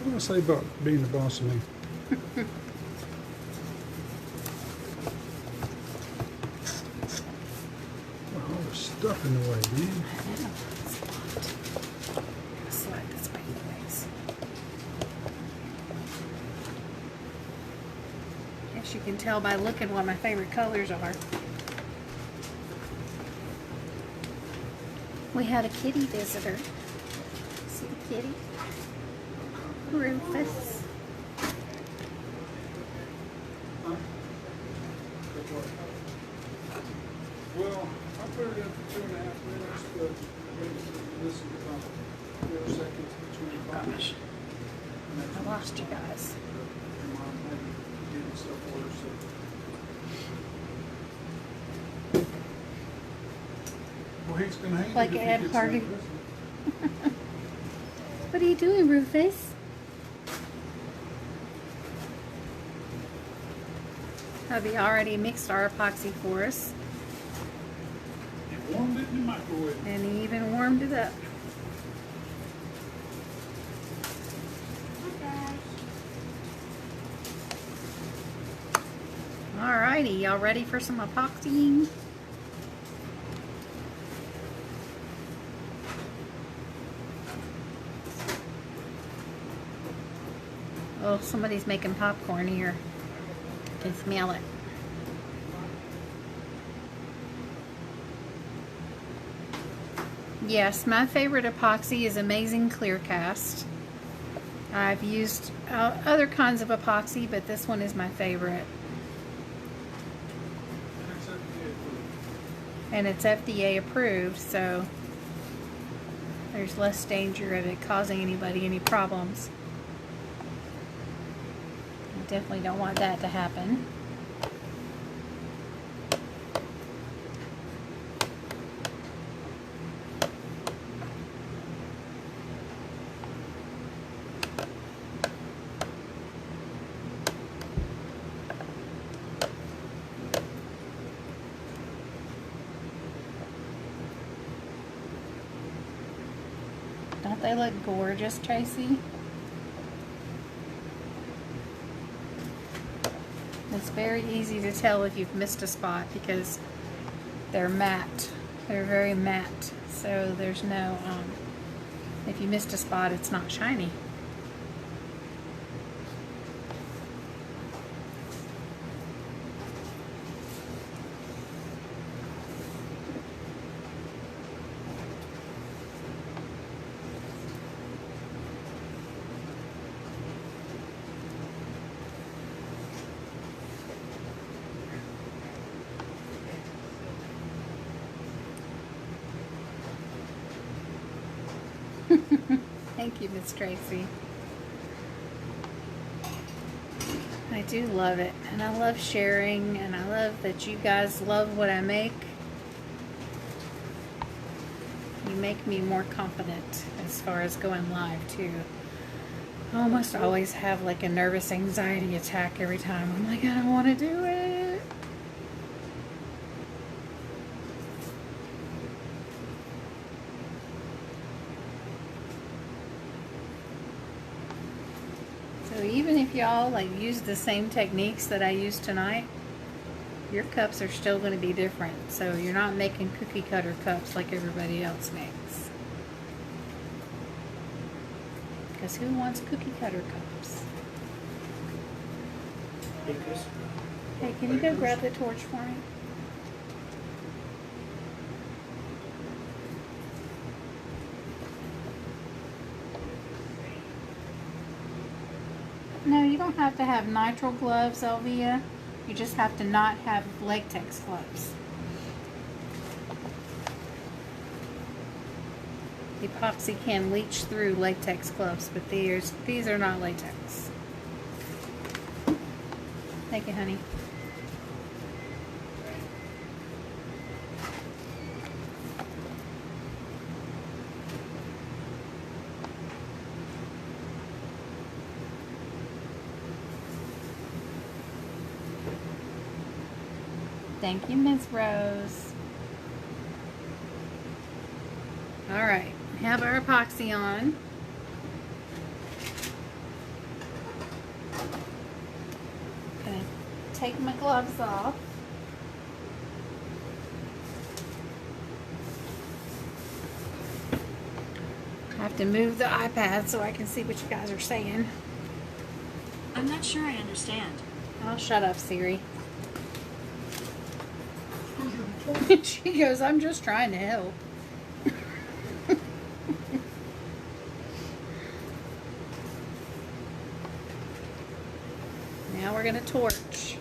Speaker 1: What do I say about being the boss of me? All the stuff in the way, man.
Speaker 2: I know. It's a lot. Slide this way anyways. Guess you can tell by looking what my favorite colors are. We had a kitty visitor. See the kitty? Rufus.
Speaker 1: Well, I put it in for 2.5 minutes, but listen about 4 seconds between
Speaker 2: Gosh, I lost you guys.
Speaker 1: Well, he's going to hate
Speaker 2: Like
Speaker 1: it if he
Speaker 2: Ed
Speaker 1: gets
Speaker 2: Hardy.
Speaker 1: that present.
Speaker 2: What are you doing, Rufus? Hubby already mixed our epoxy for us,
Speaker 1: He warmed it in the microwave.
Speaker 2: and he even warmed it up. Alrighty, y'all ready for some epoxying? Oh, somebody's making popcorn here. I can smell it. Yes, my favorite epoxy is Amazing Clear Cast. I've used other kinds of epoxy, but this one is my favorite. And it's FDA approved, so there's less danger of it causing anybody any problems. You definitely don't want that to happen. Don't they look gorgeous, Tracy? It's very easy to tell if you've missed a spot because they're matte. They're very matte. So there's no, if you missed a spot, it's not shiny. Thank you, Miss Tracy. I do love it, and I love sharing, and I love that you guys love what I make. You make me more confident as far as going live too. I almost always have like a nervous anxiety attack every time. I'm like, I don't want to do it. So even if y'all like use the same techniques that I used tonight, your cups are still going to be different. So you're not making cookie cutter cups like everybody else makes. Because who wants cookie cutter cups?
Speaker 3: Bakers.
Speaker 2: Hey, can you go grab the torch for me? No, you don't have to have nitrile gloves, Elvia. You just have to not have latex gloves. Epoxy can leach through latex gloves, but these are not latex. Thank you, honey. Thank you, Ms. Rose. All right, we have our epoxy on. Gonna take my gloves off. I have to move the iPad so I can see what you guys are saying.
Speaker 4: I'm not sure I understand.
Speaker 2: Oh, shut up, Siri. She goes, I'm just trying to help. Now we're going to torch.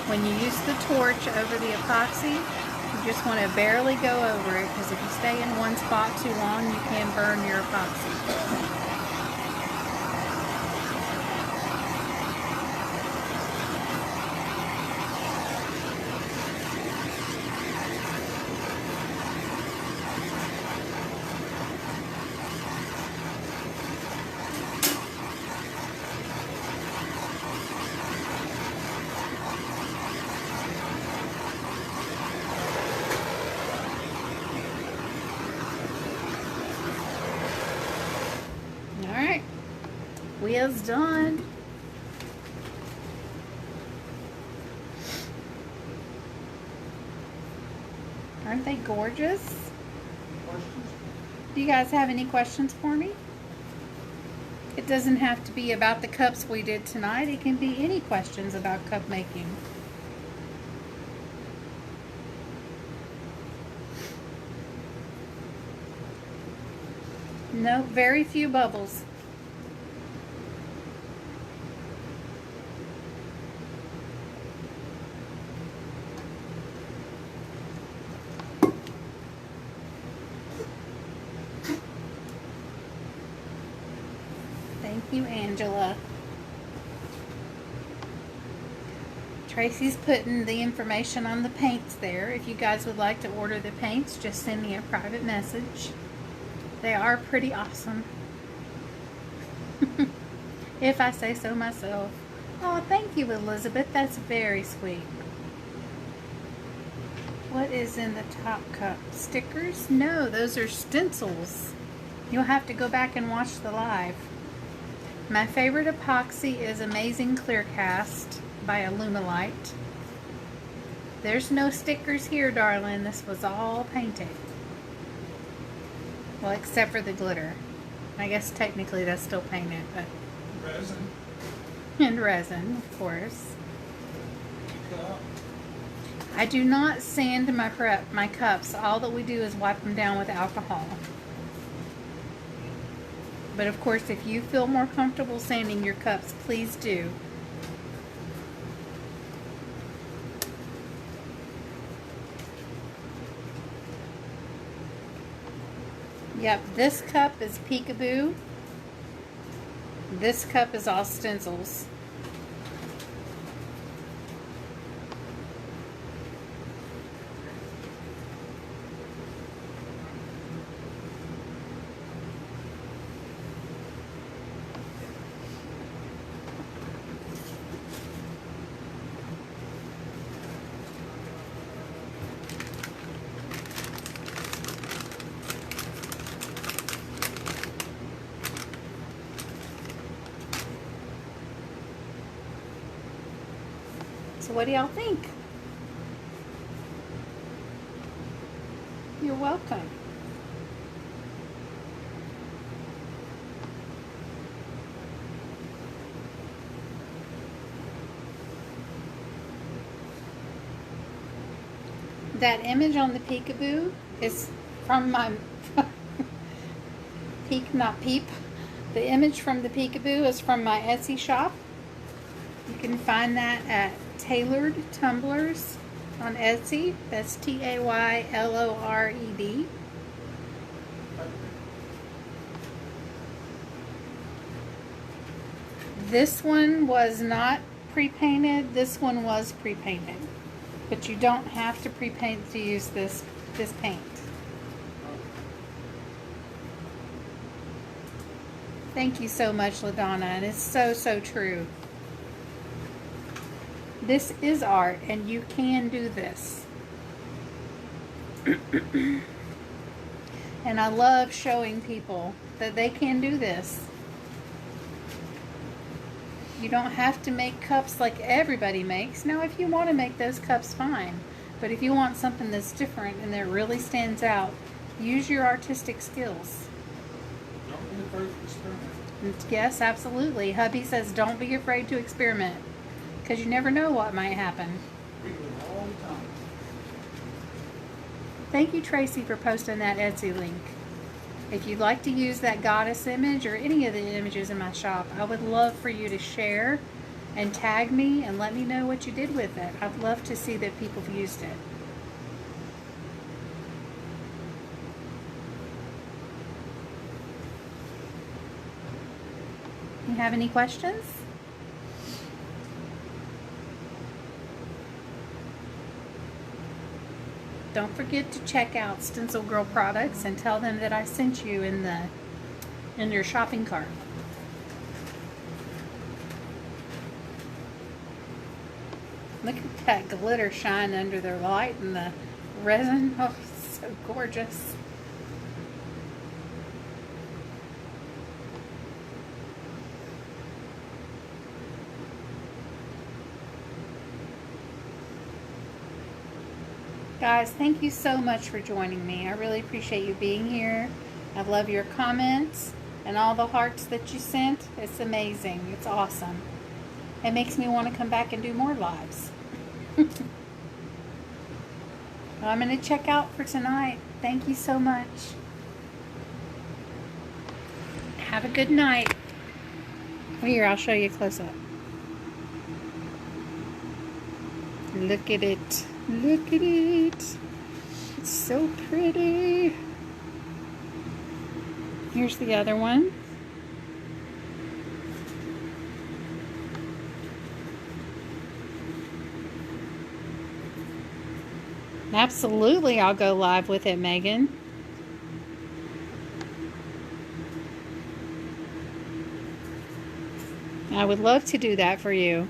Speaker 2: When you use the torch over the epoxy, you just want to barely go over it, because if you stay in one spot too long, you can burn your epoxy. Alright, wheel's done. Aren't they gorgeous?
Speaker 1: Questions?
Speaker 2: Do you guys have any questions for me? It doesn't have to be about the cups we did tonight. It can be any questions about cup making. No, very few bubbles. Thank you, Angela. Tracy's putting the information on the paints there. If you guys would like to order the paints, just send me a private message. They are pretty awesome. If I say so myself. Oh, thank you, Elizabeth. That's very sweet. What is in the top cup? Stickers? No, those are stencils. You'll have to go back and watch the live. My favorite epoxy is Amazing Clear Cast by Illuminate. There's no stickers here, darling. This was all painted. Well, except for the glitter. I guess technically that's still painted, but...
Speaker 1: Resin.
Speaker 2: And resin, of course.
Speaker 1: Cup.
Speaker 2: I do not sand my cups. All that we do is wipe them down with alcohol. But of course, if you feel more comfortable sanding your cups, please do. Yep, this cup is Peekaboo. This cup is all stencils. So what do y'all think? You're welcome. That image on the Peekaboo is from my Peek, not Peep. The image from the Peekaboo is from my Etsy shop. You can find that at Tailored Tumblers on Etsy. That's Taylord. This one was not pre-painted. This one was pre-painted. But you don't have to pre-paint to use this paint. Thank you so much, LaDonna, and it's so true. This is art, and you can do this. And I love showing people that they can do this. You don't have to make cups like everybody makes. Now, if you want to make those cups, fine. But if you want something that's different and that really stands out, use your artistic skills.
Speaker 1: Don't be afraid to experiment.
Speaker 2: Yes, absolutely. Hubby says don't be afraid to experiment, because you never know what might happen.
Speaker 1: We do it all the time.
Speaker 2: Thank you, Tracy, for posting that Etsy link. If you'd like to use that goddess image or any of the images in my shop, I would love for you to share and tag me and let me know what you did with it. I'd love to see that people have used it. You have any questions? Don't forget to check out Stencil Girl products and tell them that I sent you in your shopping cart. Look at that glitter shine under the light and the resin. Oh, it's so gorgeous. Guys, thank you so much for joining me. I really appreciate you being here. I love your comments and all the hearts that you sent. It's amazing. It's awesome. It makes me want to come back and do more lives. Well, I'm going to check out for tonight. Thank you so much. Have a good night. Here, I'll show you close up. Look at it. Look at it. It's so pretty. Here's the other one. Absolutely, I'll go live with it, Megan. I would love to do that for you.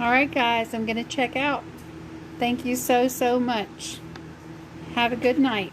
Speaker 2: Alright guys, I'm going to check out. Thank you so much. Have a good night.